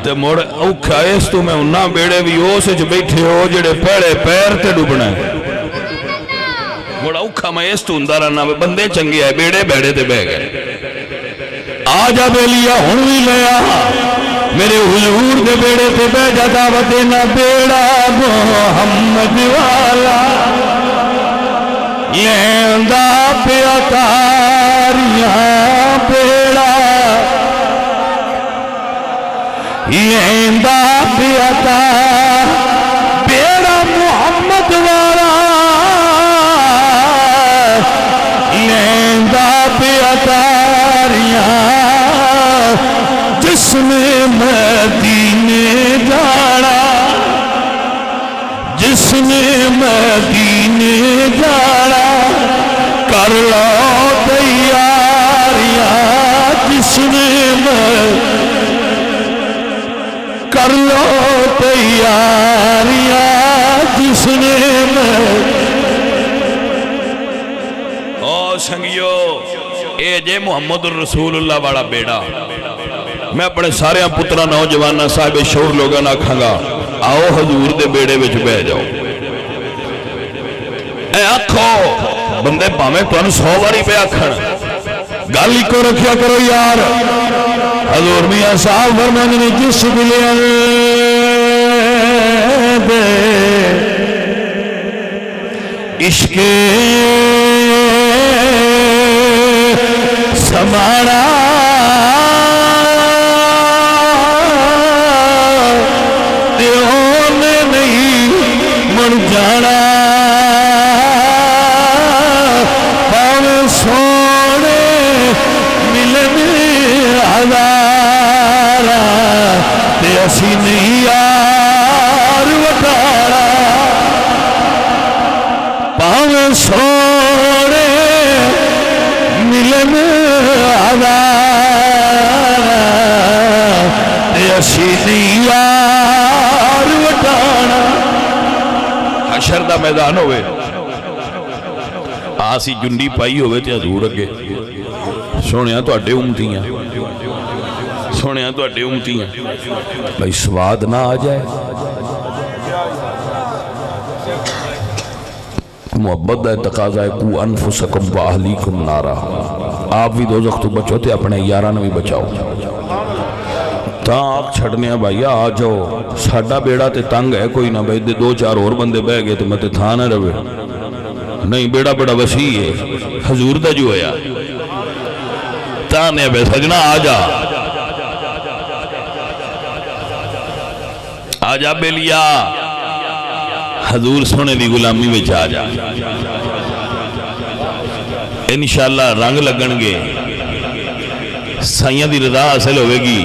تے مڑ اوکھا اس تو میں انہاں بیڑے بھی ہو سے چ بیٹھے ہو جڑے پیڑے پیر تے ڈوبنا ہے، بڑا اوکھا میں اس تو اندر آنا بندے چنگے آئے بیڑے بیڑے تے بہ گئے۔ آجا بیلیا ہوں بھی لیا میرے حضور دے بیڑے تے بہ جا دعوت دینا بیڑا محمد والا لیندہ پیاتاریاں بیڑا لیندہ پیاتار بیڑا محمد والا لیندہ پیاتاریاں جس نے مدینے جانا، جس نے مدینے جانا کر لو تیاریاں، جس نے کر لو تیاریاں، جس نے او سنگیو اے جے محمد الرسول اللہ والا بیڑا۔ میں اپنے سارے پترہ نوجوانہ صاحب شعور لوگاں نہ کھانگا آؤ حضور دے بیڑے وچ بہ جاؤ۔ اے آکھو بندے پاویں تانوں 100 واری پہ آکھن گالی کو رکھیا کرو یار۔ حضور میاں صاحب فرماندے نے جس بلیاں دے عشق سمانا جانا پاویں سونے ملن ہزارا تے اسی نہیں یار وٹاڑا، پاویں سونے ملن ہزارا تے اسی نہیں یار وٹاڑا۔ حشر دا میدان ہوئے آسی جنڈی پائی ہوئے تے حضور اگے سونیاں تو اڈے امتیاں، سونیاں تو اڈے امتیاں بھائی سواد نہ آ جائے۔ محبت دا تقاضا ہے کو انفسکم و اہلیکم نارا، آپ بھی دوزخ تو بچو تے اپنے یاران بھی بچاؤ۔ تاں آگ چھڑنے ہیں بھائی آ جاؤ ساڑھا بیڑا تے تنگ ہے کوئی نہ بھائی 2-4 اور بندے بہ گئے تو میں تے تھا نہ روے نہیں بیڑا بڑا وسیع ہے حضور دا جو ہویا تانے بے سجنا آجا بے لیا حضور سونے دی غلامی میں آجا انشاءاللہ رنگ لگن گے سائیاں دی رضا حاصل ہوئے گی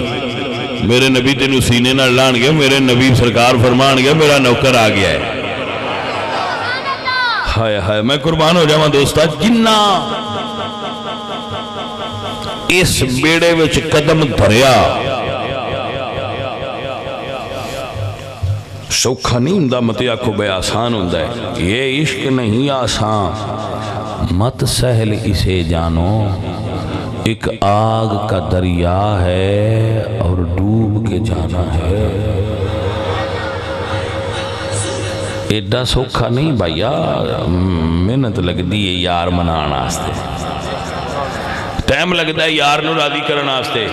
میرے نبی تینو سینے نہ لان گے میرے نبی سرکار فرمان گے میرا نوکر آ گیا ہے ہائے ہائے میں قربان ہو جاواں دوستا جنہ اس بیڑے وچ قدم دھریا سوکھا نہیں ہندہ متیا کو بے آسان ہندہ ہے یہ عشق نہیں آسان مت سہل اسے جانو ایک آگ کا دریا ہے اور ڈوب کے جانا ہے ایڈا سوکھا نہیں بھائیا محنت لگ دی ہے یار منانا آستے ٹائم لگتا ہے یار نو راضی کرنا آستے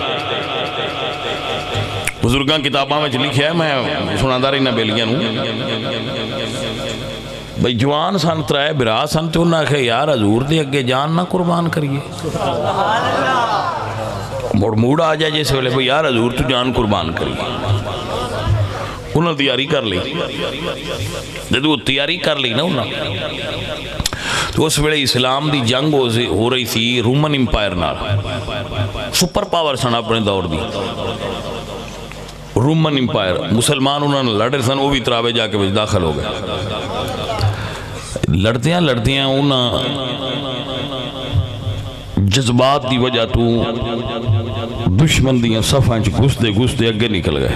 بزرگاں کتاباں میں لکھیا ہے میں سناندہ رہی نہ بیلیاں نو بھئی جوان سن ترائے برا سن تو نہ کہ یار حضور دے اگے جان نہ قربان کریے موڑ آ جائے جیسے ویلے بھئی یار حضور تو جان قربان کریے انہوں نے تیاری کر لی جب وہ تیاری کر لی نا انہوں تو اس ویلے اسلام دی جنگ ہو رہی تھی رومن امپائر نال سپر پاور سن اپنے دور دی رومن امپائر مسلمان انہوں نے لڑے سن وہ بھی تراوے جا کے بچ داخل ہو گئے لڑتیاں انہوں جذبات دی وجہ تو دشمن دیاں صفحیں گھستے اگے نکل گئے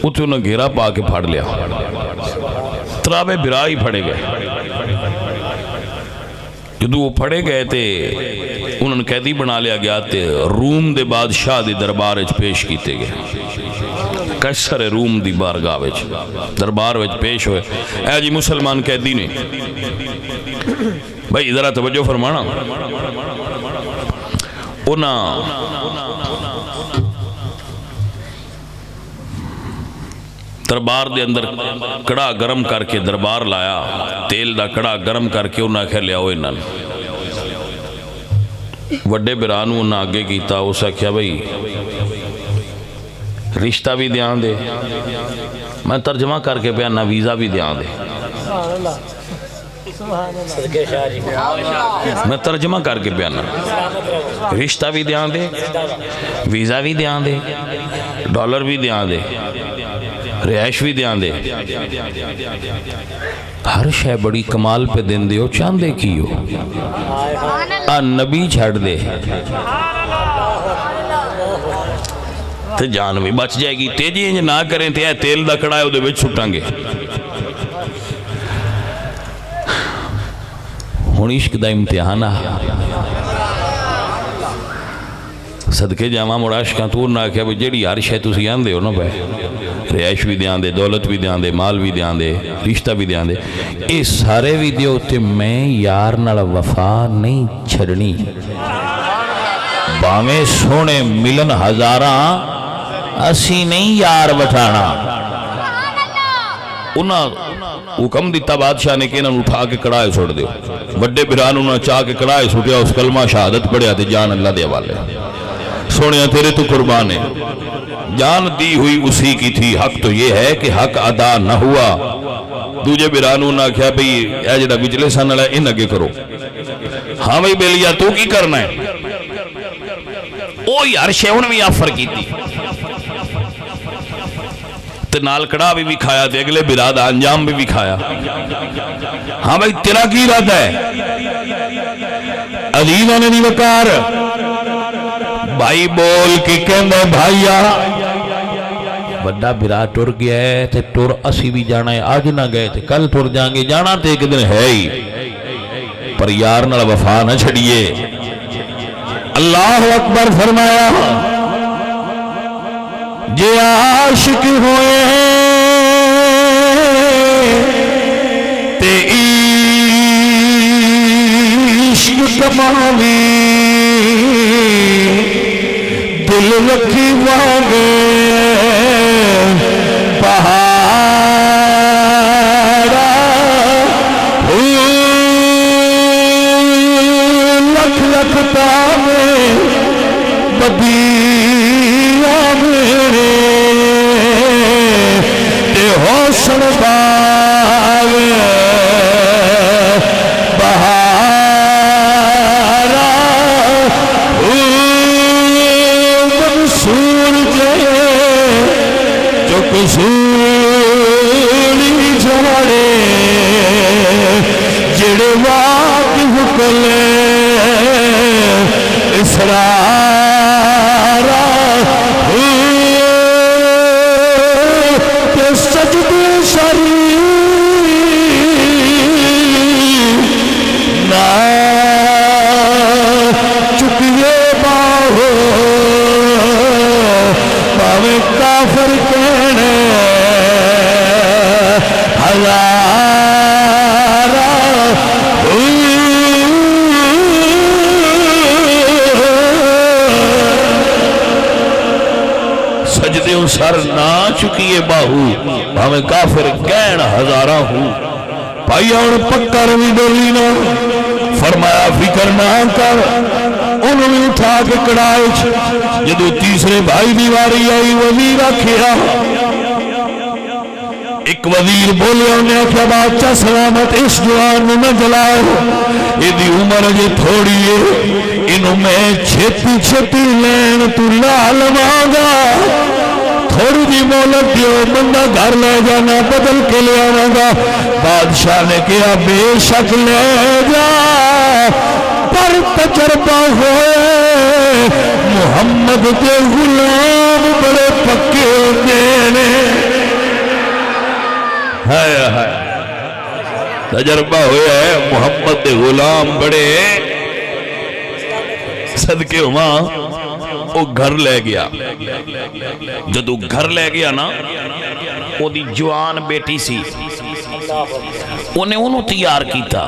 اتھے انہوں نے گھیرا پا کے پھاڑ لیا تراوے برائی پھڑے گئے جدو وہ پھڑے گئے تھے انہوں نے قیدی بنا لیا گیا تھے روم دے بادشاہ دی دربار وچ پیش کیتے گئے قیصر روم دی بارگاہ وچ دربار وچ پیش ہوئے اے جی مسلمان قیدی نے بھائی ذرا توجہ فرمانا انہاں دربار دے اندر کڑا گرم کر کے دربار لایا تیل دا کڑا گرم کر کے انہاں کھے لیا ہوئے انہاں وڈے برانو انہاں آگے کیتا اسا کیا بھئی رشتہ بھی دیان دے میں ترجمہ کر کے پیانا ویزا بھی دیان دے میں ترجمہ کر کے پیانا رشتہ بھی دیان دے ویزا بھی دیان دے ڈالر بھی دیان دے رہائش بھی دیان دے ہر شے بڑی کمال پہ دن دے ہو چاندے کی ہو نبی چھڑ دے تو جان بھی بچ جائے گی تیجی انج نہ کریں تے تیل دا کڑا ہے وہ دے وچ چھٹاں گے ہون عشق دا امتحانہ صدقے جامعہ مڑاشکاں تو نہ کیا جیڑی ہر شے تو سیان دے ہو نا بھائی رہائش بھی دیان دے دولت بھی دیان دے مال بھی دیان دے رشتہ بھی دیان دے اے سارے ویڈیو تے میں یار نال وفا نہیں چھڑنی باویں سونے ملن ہزاراں اسی نہیں یار بٹھانا انہاں حکم دیتا بادشاہ نے کہ انہاں اٹھا کے کڑائے چھوڑ دے بڑے بران انہاں چاہ کے کڑائے چھوٹیا اس کلمہ شہادت پڑھیا تھے جان اللہ دے والے سونیا تیرے تو قربان ہے جان دی ہوئی اسی کی تھی حق تو یہ ہے کہ حق ادا نہ ہوا دوجہ برانو نہ کیا بھئی اے جڑا بجلے سن لے ان اگے کرو ہاں بھئی بیلیا تو کی کرنا ہے او یار شیون بھی آفر کی تھی تے نال کڑا بھی کھایا تے اگلے براد انجام بھی کھایا ہاں بھئی تیرا کی رد ہے عزیزہ نے نہیں وکار بھائی بول کے کہندے بھائیا بڑا برا ٹر گیا ہے تے ٹر اسی بھی جانا ہے آج نہ گئے تے کل ٹر جائیں گے جانا تے ایک دن ہے ہی پر یار نہ وفا نہ چھڑیے اللہ اکبر فرمایا جے عاشق ہوئے تے عشق کماوی دل رکھی واگے پہاڑا درختہ میں بدیعہ میرے تے حسن باغ بہارا منصور جے جو قصوری جھاڑے جڑے واقف کلے اسرارا تے سجدے شریف نہ چکیے باہو پاویں کافر کہنے ہزارہ سجدے سر نہ چکیے باہو ہمیں کافر کہن ہزارہ ہوں بھائی اور پکر بھی ڈولی نہ فرمایا فکر نہ کر انہوں نے اٹھا کے کڑائے جدو تیسرے بھائی دیواری آئی وزیر کھیا ایک وزیر بولے انہیں کیا بادشاہ سلامت اس جوان نہ جلاؤ یہ دی عمر جے تھوڑی ہے انہوں میں چھتی چھتی لین تو لال مانگا تھوڑی دی مولت دیو بندہ گھر لے جانا بدل کے لے آنگا بادشاہ نے کیا بے شک لے جا پر تجربہ ہوئے محمد کے غلام بڑے پکے دینے تجربہ ہویا ہے محمد کے غلام بڑے صدقے ہما وہ گھر لے گیا جدو گھر لے گیا نا وہ دی جوان بیٹی سی انہیں تیار کیتا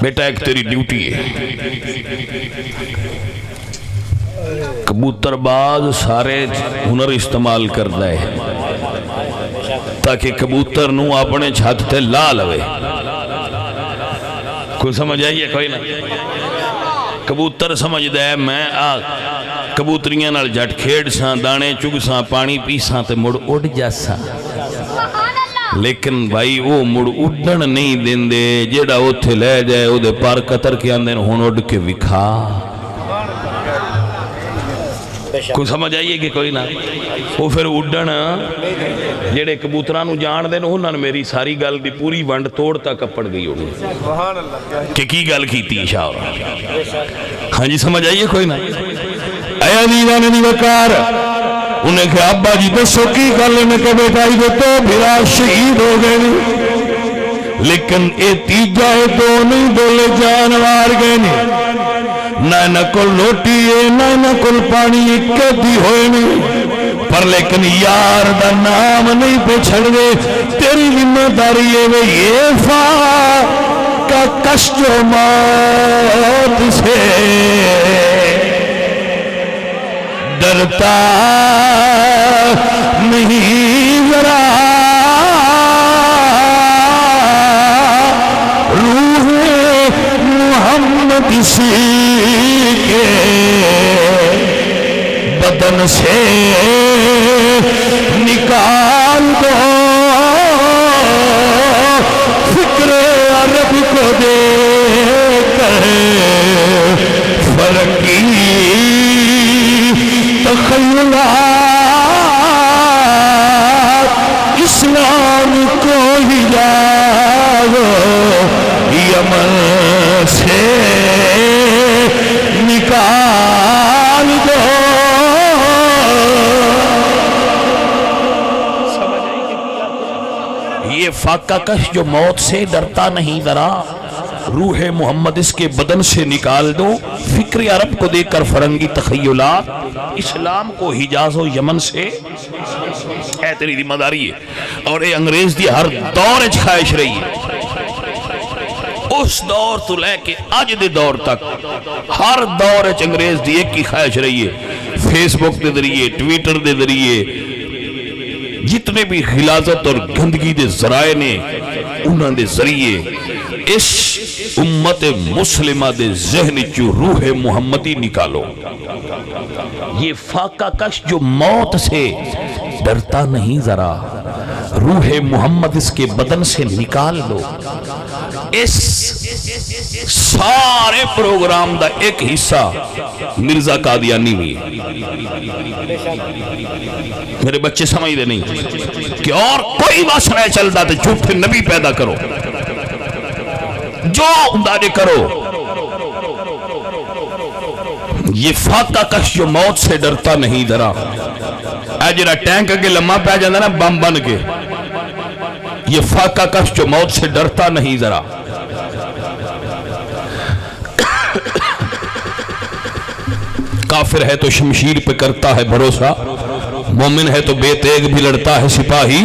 بیٹا ایک تیری ڈیوٹی ہے کبوتر باز سارے ہنر استعمال کرتا ہے تاکہ کبوتر نو اپنے چھت تے لا لوے کوئی سمجھ آئیے کوئی نہ کبوتر سمجھ دے میں کبوتریاں نال جٹ کھیڑ ساں دانے چگ ساں پانی پی ساں تے مڑ اڑ جا ساں لیکن بھائی وہ مڑ اڑن نہیں دین دے جیڑا اوتھے لے جائے او دے پار قطر کے اندر ہون اڑ کے وکھا کوئی سمجھ آئیے کہ کوئی نہ وہ پھر اڑن جیڑے کبوترانو جان دے انہوں نے میری ساری گل دی پوری ونڈ توڑ تک کپڑ گئی ہوگی کہ کی گل کی تھی شاہ ہاں جی سمجھ آئیے کوئی نہ اے دیوانے دی وکار انہیں کہا ابا جی دسو کی گل میں کہ بیٹا ہی تو بھرا شہید ہو گئے لیکن اے تیجا ہے دو نہیں دولے جانوار گئے نہ کل روٹی ہے نہ کل پانی اکے دی ہوئے نہیں پر لیکن یار دا نام نہیں پہ چھڑ دے تیری ذمہ داری ہے وہ یہ فا کا کشت و موت سے ڈرتا نہیں ذرا روح محمد اسی کے بدن سے نکال دو فکر عرب کو دے کر فرقی تخیلات اسلام کو ہی جاؤ یمن سے نکال دو یہ فاقہ کش جو موت سے ڈرتا نہیں ذرا روح محمد اس کے بدن سے نکال دو فکر عرب کو دے کر فرنگی تخیلات اسلام کو حجاز و یمن سے اے تیری ذمہ داری ہے اور اے انگریز دی ہر دور اچ خواہش رہی ہے اس دور تو لے کے آج دے دور تک ہر دور اچ انگریز دی ایک کی خواہش رہی ہے فیس بک دے ذریعے ٹویٹر دے ذریعے جتنے بھی غلاظت اور گندگی دے ذرائع نے انہوں دے ذریعے اس امت مسلمہ دے ذہن چو روح محمدی نکالو. یہ فاقہ کش جو موت سے ڈرتا نہیں ذرا، روح محمد اس کے بدن سے نکال لو. اس سارے پروگرام دا ایک حصہ مرزا قادیانی بھی ہے. میرے بچے سمجھ دے نہیں کہ اور کوئی بات نہیں چلتا تو جھوٹے نبی پیدا کرو، جو اندازے کرو. یہ فاقہ کش جو موت سے ڈرتا نہیں ذرا، اے جڑا ٹینک کے لمحہ پہ جاندہ نا بم بن کے، یہ فاقہ کش جو موت سے ڈرتا نہیں ذرا. کافر ہے تو شمشیر پہ کرتا ہے بھروسہ، مومن ہے تو بے تیغ بھی لڑتا ہے سپاہی.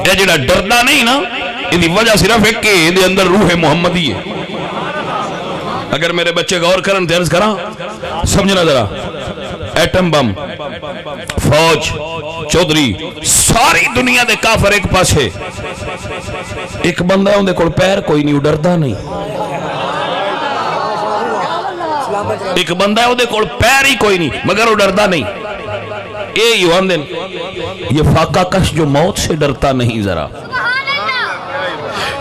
اے جڑا ڈردا نہیں نا، یہ وجہ صرف ایک کہ یہ اندر روح محمدی ہے. اگر میرے بچے غور کرن تے عرض کراں، سمجھنا ذرا، ایٹم بم، فوج، چودھری، ساری دنیا دے کافر ایک پاس ہے، ایک بندہ ان دے کول پیر کوئی نہیں، ڈردا نہیں. ایک بندہ ہے وہ دے کول پیر ہی کوئی نہیں مگر وہ ڈردا نہیں. اے یوان دن یہ فاقہ کش جو موت سے ڈرتا نہیں ذرا،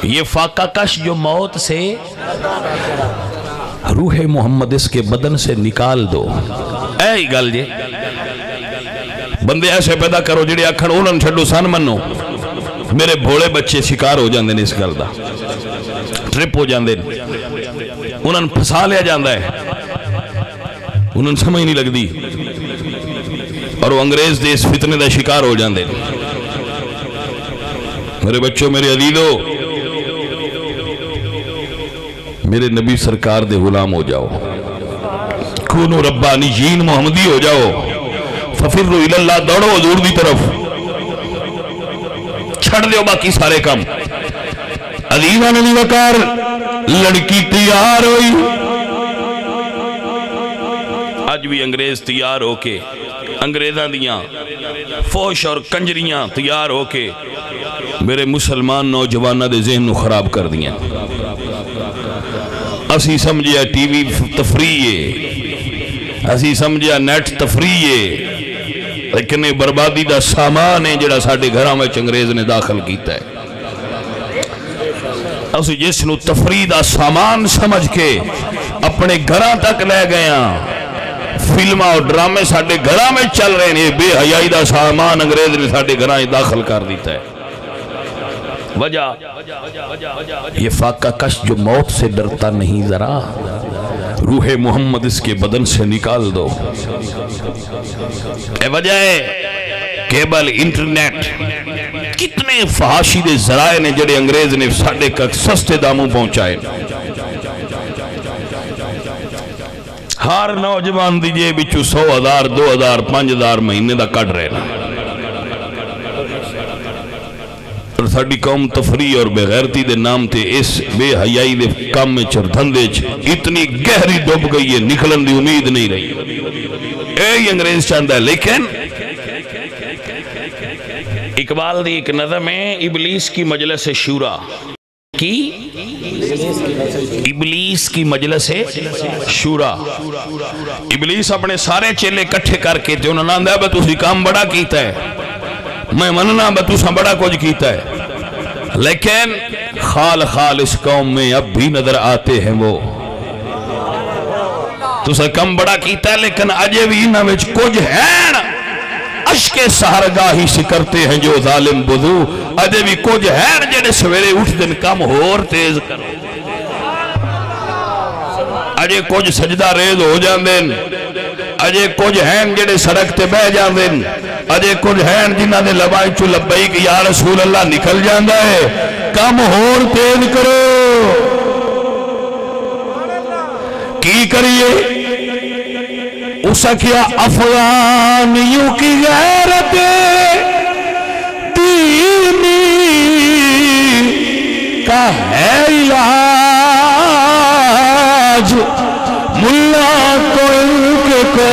یہ فاقہ کش جو موت سے، روح محمد اس کے بدن سے نکال دو. اے ہی گل جے بندے ایسے پیدا کرو جڑے آکھن انہاں چھڈو سن منو. میرے بھولے بچے شکار ہو جاندے نے اس گل دا، ٹرپ ہو جاندے نے، انہاں پھسا لیا جاندا ہے، انہاں سمجھ نہیں لگدی اور وہ انگریز دے اس فتنے دا شکار ہو جاندے. میرے بچوں، میرے عزیزو، میرے نبی سرکار دے غلام ہو جاؤ، کونو ربانیین محمدی ہو جاؤ. ففروا الی اللہ، دوڑو حضور دی طرف، چھڑ دیو باقی سارے کام. عزیزاں نبی وقار، لڑکی تیار ہوئی. آج بھی انگریز تیار ہو کے، انگریزاں دیاں فوش اور کنجریاں تیار ہو کے میرے مسلمان نوجوانہ دے ذہن نو خراب کر دیاں. اسی سمجھیا ٹی وی تفریح ہے، اسی سمجھیا نیٹ تفریح ہے، لیکن یہ بربادی دا سامان ہے جڑا ساڑھے گھراں میں انگریز نے داخل کیتا ہے. اسی جس نو تفریح دا سامان سمجھ کے اپنے گھراں تک لے گیا، فلمہ اور ڈرامے ساڑھے گھراں میں چل رہے ہیں، بے حیائی دا سامان انگریز نے ساڑھے گھراں داخل کر دیتا ہے. وجہ یہ فاقہ کش جو موت سے ڈرتا نہیں ذرا، روح محمد اس کے بدن سے نکال دو. اے وجہ ہے کیبل، انٹرنیٹ، کتنے فحاشی دے ذرائع نے جڑے انگریز نے ساڑھے کا سستے داموں پہنچائے. ہر نوجوان دیجئے بچو 100,000 2,000 5,000 مہینے دا کٹ رہے نا. اور ساڑھی قوم تفریح اور بے غیرتی دے نام تے اس بے حیائی دے کام میں چردھندے اتنی گہری ڈوب گئی ہے، نکلن دی امید نہیں رہی. اے انگریز چاندہ ہے. لیکن اقبال دی ایک نظم ہے، ابلیس کی مجلس شورا کی، ابلیس کی مجلس شورا. ابلیس اپنے سارے چیلے کٹھے کر کے تے انہوں نے آندہ ہے تو اسی کام بڑا کیتا ہے، میں مننا بتوسا بڑا کچھ کیتا ہے. لیکن خال خال اس قوم میں اب بھی نظر آتے ہیں وہ. تو سا کم بڑا کیتا ہے لیکن اجے بھی انہاں وچ کچھ ہیں، عشق سہرگاہی سے کرتے ہیں جو ظالم بدو. اجے بھی کچھ ہیں جڑے سویرے اٹھ دن کم ہور تیز کرو. اجے کچھ سجدہ ریز ہو جاندن، اجے کچھ ہیں جڑے سڑک تے بہ جاندن، اجے کچھ ہیں جنہاں نے لبائی چو لبیک یا رسول اللہ نکل جاندہ ہے. کم ہور تیز کرو. کی کریے اسا کیا افغانیوں کی غیرت دینی کا ہے علاج. ملا کو ان کو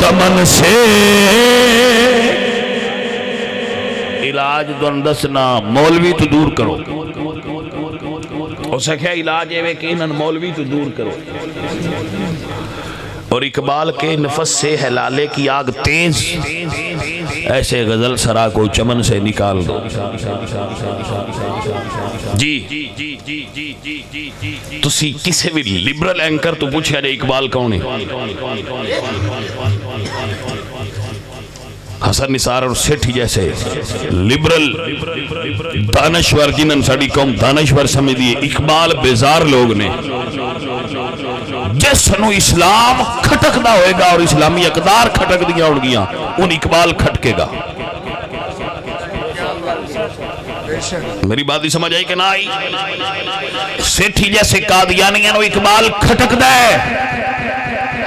دمن سے علاج علاج دون دسنا مولوی تو دور کرو اسے کیا علاج ہے کہ انہاں مولوی تو دور کرو اور اقبال کے نفس سے ہے لالے کی آگ تیز ایسے غزل سرا کو چمن سے نکال دو جی تسی کسے بھی لبرل اینکر تو پوچھے جائے اقبال کون ہے حسن نثار اور سیٹھی جیسے لبرل دانشور جنہاں ساڑی قوم دانشور سمجھ دیئے اقبال بیزار لوگ نے جیسنو اسلام کھٹک دا ہوئے گا اور اسلامی اقدار کھٹک دیا اڑ گیا ان اقبال کھٹکے گا میری بات ہی سمجھ آئی کہ نہ آئی سیٹھی جیسے قادیانیاں اقبال کھٹک دے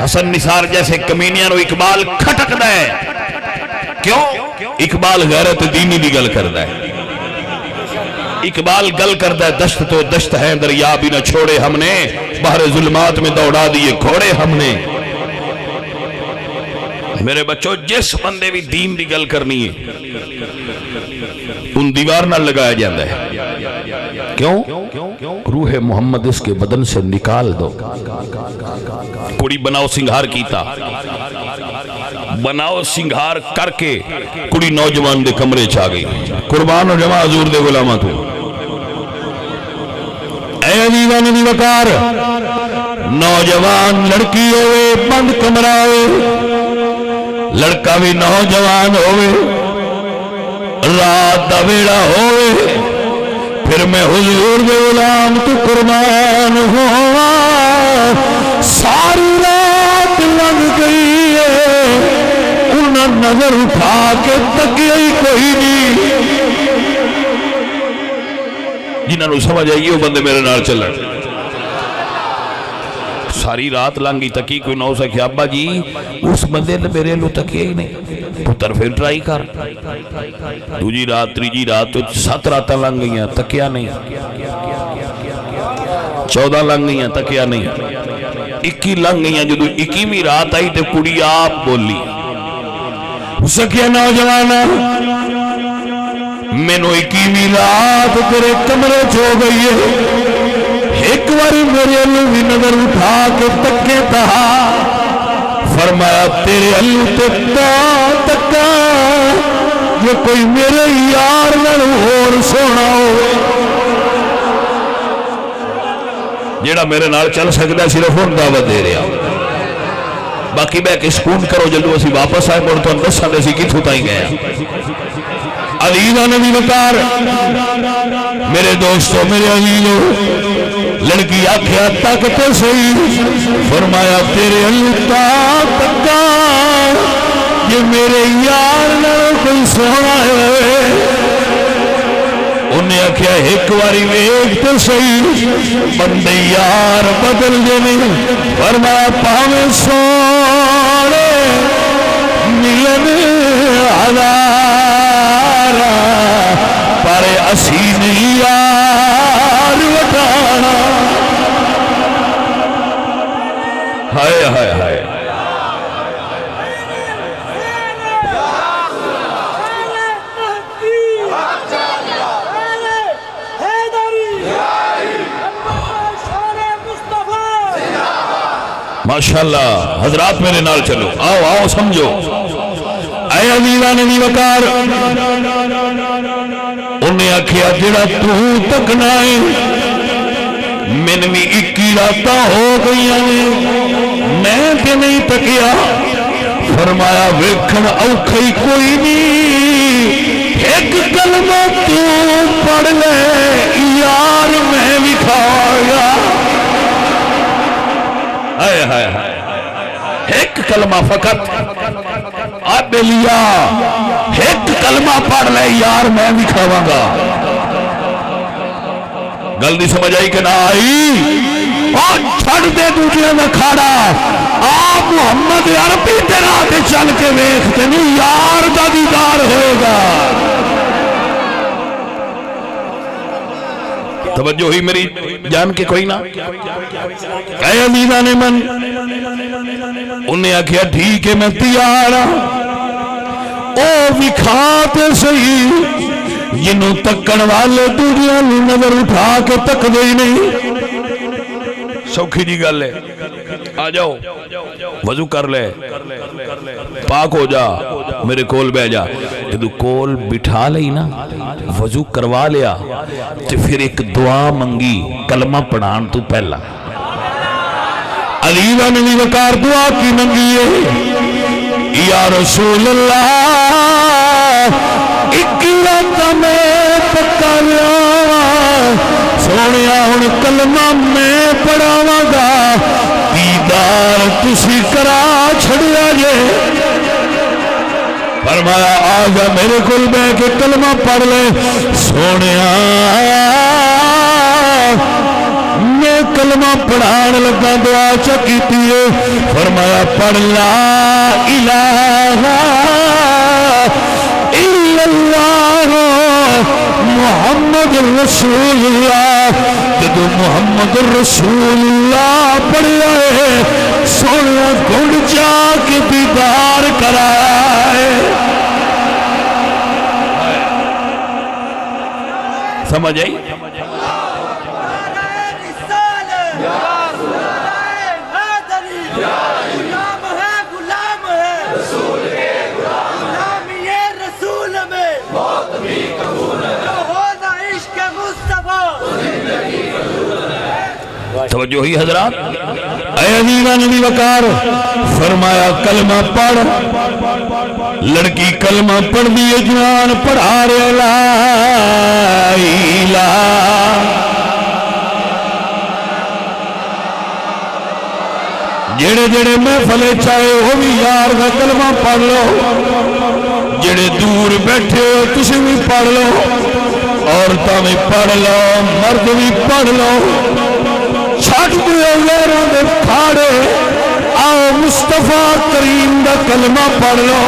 حسن نثار جیسے کمینیاں اقبال کھٹک دے کیوں اقبال غیرت دینی بھی گل کردا ہے اقبال گل کردا ہے دشت تو دشت ہے دریا بھی نہ چھوڑے ہم نے بحر ظلمات میں دوڑا دیے گھوڑے ہم نے میرے بچوں جس بندے بھی دین دی گل کرنی ہے ان دیوار نہ لگایا جاندہ ہے کیوں روح محمد اس کے بدن سے نکال دو کڑی بناؤ سنگھار کیتا بناؤ سنگھار کر کے کڑی نوجوان دے کمرے چاہ گئی قربان و جمع حضور دے غلامہ تو اے عزیزان دی وقار نوجوان لڑکی ہوئے بند کمرہ ہوئے لڑکا بھی نوجوان ہوئے رات دا ویڑا ہوئے پھر میں حضور دے غلام تو قربان ہوا ساری رات لگ گئی ہے انہوں نظر اٹھا کے تکیئی کوئی نہیں جنہوں نے سمجھ آئیے وہ بندے میرے نال چل رہے ساری رات لانگی تکی کوئی نہ ہو سکے ابا جی اس بندے نے میرے لو تکیے ہی نہیں پتر پھر ٹرائی کر دوجی رات تریجی رات 7 راتاں لانگ گئیاں تکیا نہیں 14 لانگ گئیاں تکیا نہیں 21 لانگ گئیاں جدو 21ویں رات آئی تے کڑی آپ بولی سکیا نوجوانا میں نو 21ویں رات تیرے کمرے چھو گئی ہے ایک واری میرے اللہ بھی نظر اٹھا کے تکے تہا فرمایا تیرے اللہ تکا یہ کوئی میرے یار نل اور سونا ہو جیڑا میرے نال چل سکتا ہے صرف ان دعوت دے رہا باقی بے کہ سکون کرو جلدو اسی واپس آئے مڑ تو اندر ساندے سی کی تھوتائی گیا عزیزہ نبی وقار میرے دوستو میرے عزیزو لڑکی آکھیا تاکتے صحیح فرمایا تیرے اللہ تکا یہ میرے یار نہ کوئی سونا ہے انہیں آکھیا ایک واری ویکتے صحیح بندے یار بدل جنے فرمایا پاوے سونے ملن عذارا پارے اسی نہیں یار وٹانا ہائے ہائے ہائے ماشاءاللہ حضرات میرے نال چلو آؤ آؤ سمجھو اے عزیزان نبی وقار انہیں آکھیا جڑا تو تکنائے من بھی 21 راتاں ہو گئی میں تے نہیں تکیا فرمایا ویکھن اوکھئی کوئی نہیں ایک کلمہ تو پڑھ لے یار میں بھی کھایا ہائے ہائے ہائے ایک کلمہ فقط اب لیا ایک کلمہ پڑھ لے یار میں بھی کھاواں گا گل دی سمجھ آئی کہ نہ آئی اور چھڑ دے دوسرے میں کھاڑا آپ محمد عربی تیرا دے چل کے ویکھتے نہیں یار دا دیدار ہوئے گا توجہ ہوئی میری جان کے کوئی نہ اے عزیزان من انہیں آکھیا ٹھیک ہے میں تیارا او بھی کھاتے صحیح جنوں تکن والے دوجیاں نوں نظر اٹھا کے تک دے نہیں. سوکھی جی گل ہے. آ جاؤ وضو کر لے پاک ہو جا میرے کول بہ جا. جدو کول بٹھا لئی نا وضو کروا لیا تے پھر ایک دعا منگی کلمہ پڑھان تو پہلا. علی نبی وقار دعا کی منگی ہے یا رسول اللہ ایک رات میں پکا لیا سونیا ہن کلمہ میں پڑھاواں گا دیدار تسی کرا چھڑیا جے. فرمایا آجا میرے کول بیٹھ کے کلمہ پڑھ لے. سونیا میں کلمہ پڑھان لگا دعا چکیتی ہے. فرمایا پڑھ لا الہ الا اللہ محمد رسول اللہ. جدو محمد رسول اللہ پڑھیا ہے سونا گھڑ جا کے دیدار کرایا ہے. سمجھ آئی؟ توجہ ہی حضرات. اے عزیزان نبی وقار فرمایا کلمہ پڑھ. لڑکی کلمہ پڑھ دی جوان پڑھا رہے لا الہ. جڑے جڑے محفل چاہے وہ بھی یار کا کلمہ پڑھ لو. جڑے دور بیٹھے ہو تسی بھی پڑھ لو. عورتاں بھی پڑھ لو مرد بھی پڑھ لو. چھٹ دیو غیروں دے پھاڑے آؤ مصطفیٰ کریم دا کلمہ پڑھ لو.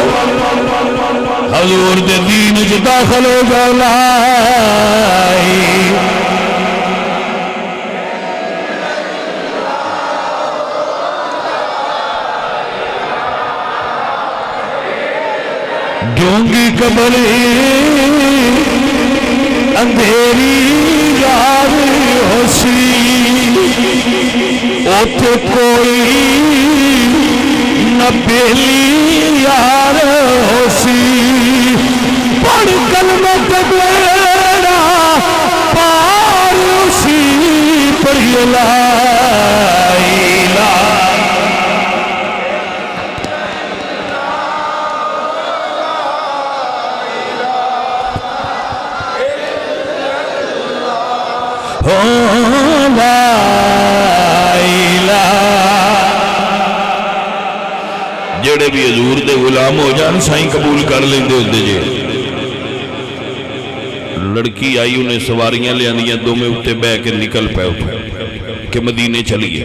حضور دے دین جو داخل ہو جاؤ. لائی ڈونگی قبری اندھیری یار ہو سی اوتھے کوئی نہ بیلی یار ہو سی. پڑھ کلمہ بیڑا پار اسی پڑھی لا الہ. جڑے بھی حضور دے غلام ہو جان سائیں قبول کر لیندے ہوندے جے. لڑکی آئی انہیں سواریاں لے آندیاں دو میں اٹھے بے کے نکل پہ اٹھے کہ مدینے چلیے.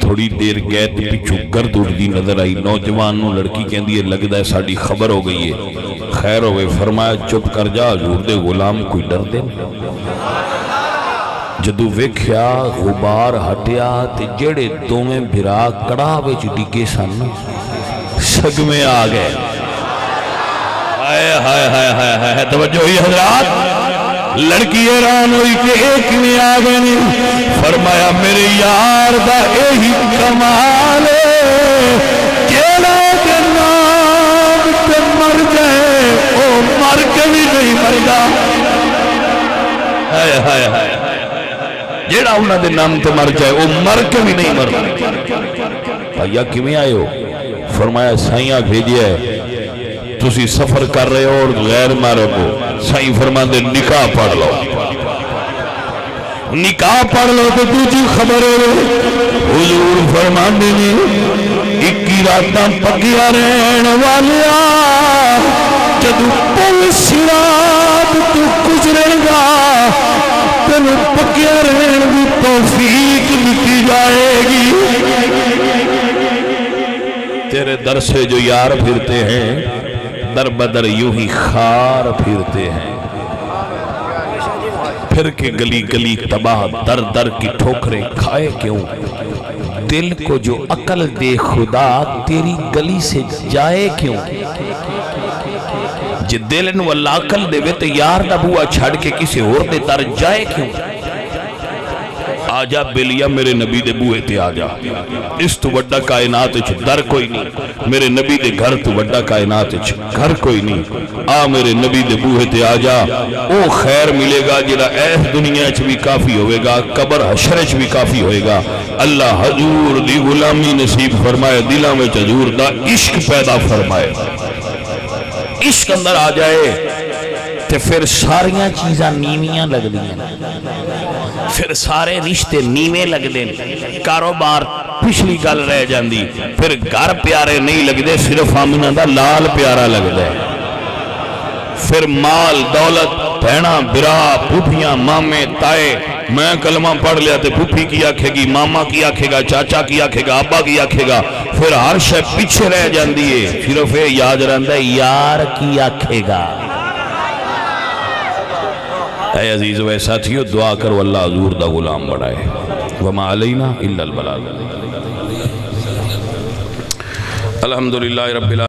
تھوڑی دیر گئے تو پچھو گرد اڑدی نظر آئی. نوجوان نو لڑکی کہندی ہے لگدا ہے ساڑی خبر ہو گئی ہے. خیر ہوئے. فرمایا چپ کر جا حضور دے غلام کوئی ڈر دے. جدو ویکھیا غبار ہٹیا تے جڑے دوویں بھرا کڑا وچ ڈگے سن سگمے آ گئے. ہائے ہائے ہائے ہائے ہائے. توجہ ہوئی حضرات. لڑکی حیران ہوئی کہ ایک میں آ گئے نہیں. فرمایا میرے یار دا یہی کمال ہے جیڑا دے نام تے مر جائے او مر کے بھی نہیں مردا. ہائے ہائے ہائے. جیڑا انہاں دے نام تے مر جائے وہ مر کے بھی نہیں مردا. بھائیا کیویں آئے ہو؟ فرمایا سائیاں بھیجیا ہے تسی سفر کر رہے ہو اور غیر محرم ہو. سائیں فرماندے نکاح پڑھ لو. نکاح پڑھ لو تو دوجی خبر ہے. حضور فرماندے نے 21 راتاں پکیا رہن والیا جدو پل صراط تو گزرے گا تینوں پکیا رہن دی توفیق مٹی جائے گی. تیرے در سے جو یار پھرتے ہیں در بدر یوں ہی خار پھرتے ہیں. پھر کے گلی گلی تباہ در در کی ٹھوکریں کھائے کیوں. دل کو جو عقل دے خدا تیری گلی سے جائے کیوں. جے دل نو اللہ عقل دے وے تے یار دا بوا چھڑ کے کسی اور دے تر جائے کیوں؟ آجا بلیا میرے نبی دے بوئے تے آجا، اس تو وڈا کائنات اچھ در کوئی نہیں، میرے نبی دے گھر تو وڈا کائنات اچھ گھر کوئی نہیں، آ میرے نبی دے بوئے تے آجا، او خیر ملے گا جڑا ایس دنیا اچھ بھی کافی ہوئے گا، قبر حشر اچھ بھی کافی ہوئے گا۔ اللہ حضور دی غلامی نصیب فرمائے، دلہ میں حضور دا عشق پیدا فرمائے، عشق اندر آ جائے تے پھر ساریاں چیزاں نیمیاں لگ دیا، پھر سارے رشتے نیمے لگ دیں، کاروبار پچھلی گل رہ جاندی، پھر گھر پیارے نہیں لگ دے، صرف آمینہ دا لال پیارا لگ دے، پھر مال دولت بھینا برا پھوپیاں مامے تائے، میں کلمہ پڑھ لیا تے پھوپی کی آکھے گی، ماما کی آکھے گا، چاچا کی آکھے گا، ابا کی آکھے گا، پھر ہر شے پیچھے رہ جاندی ہے، صرف یاد رہندا ہے یار کی آکھے گا۔ اے عزیز و ساتھیو دعا کرو اللہ حضور دا غلام بڑھائے، وما علینا الا البلاغ۔ الحمدللہ رب العالمین۔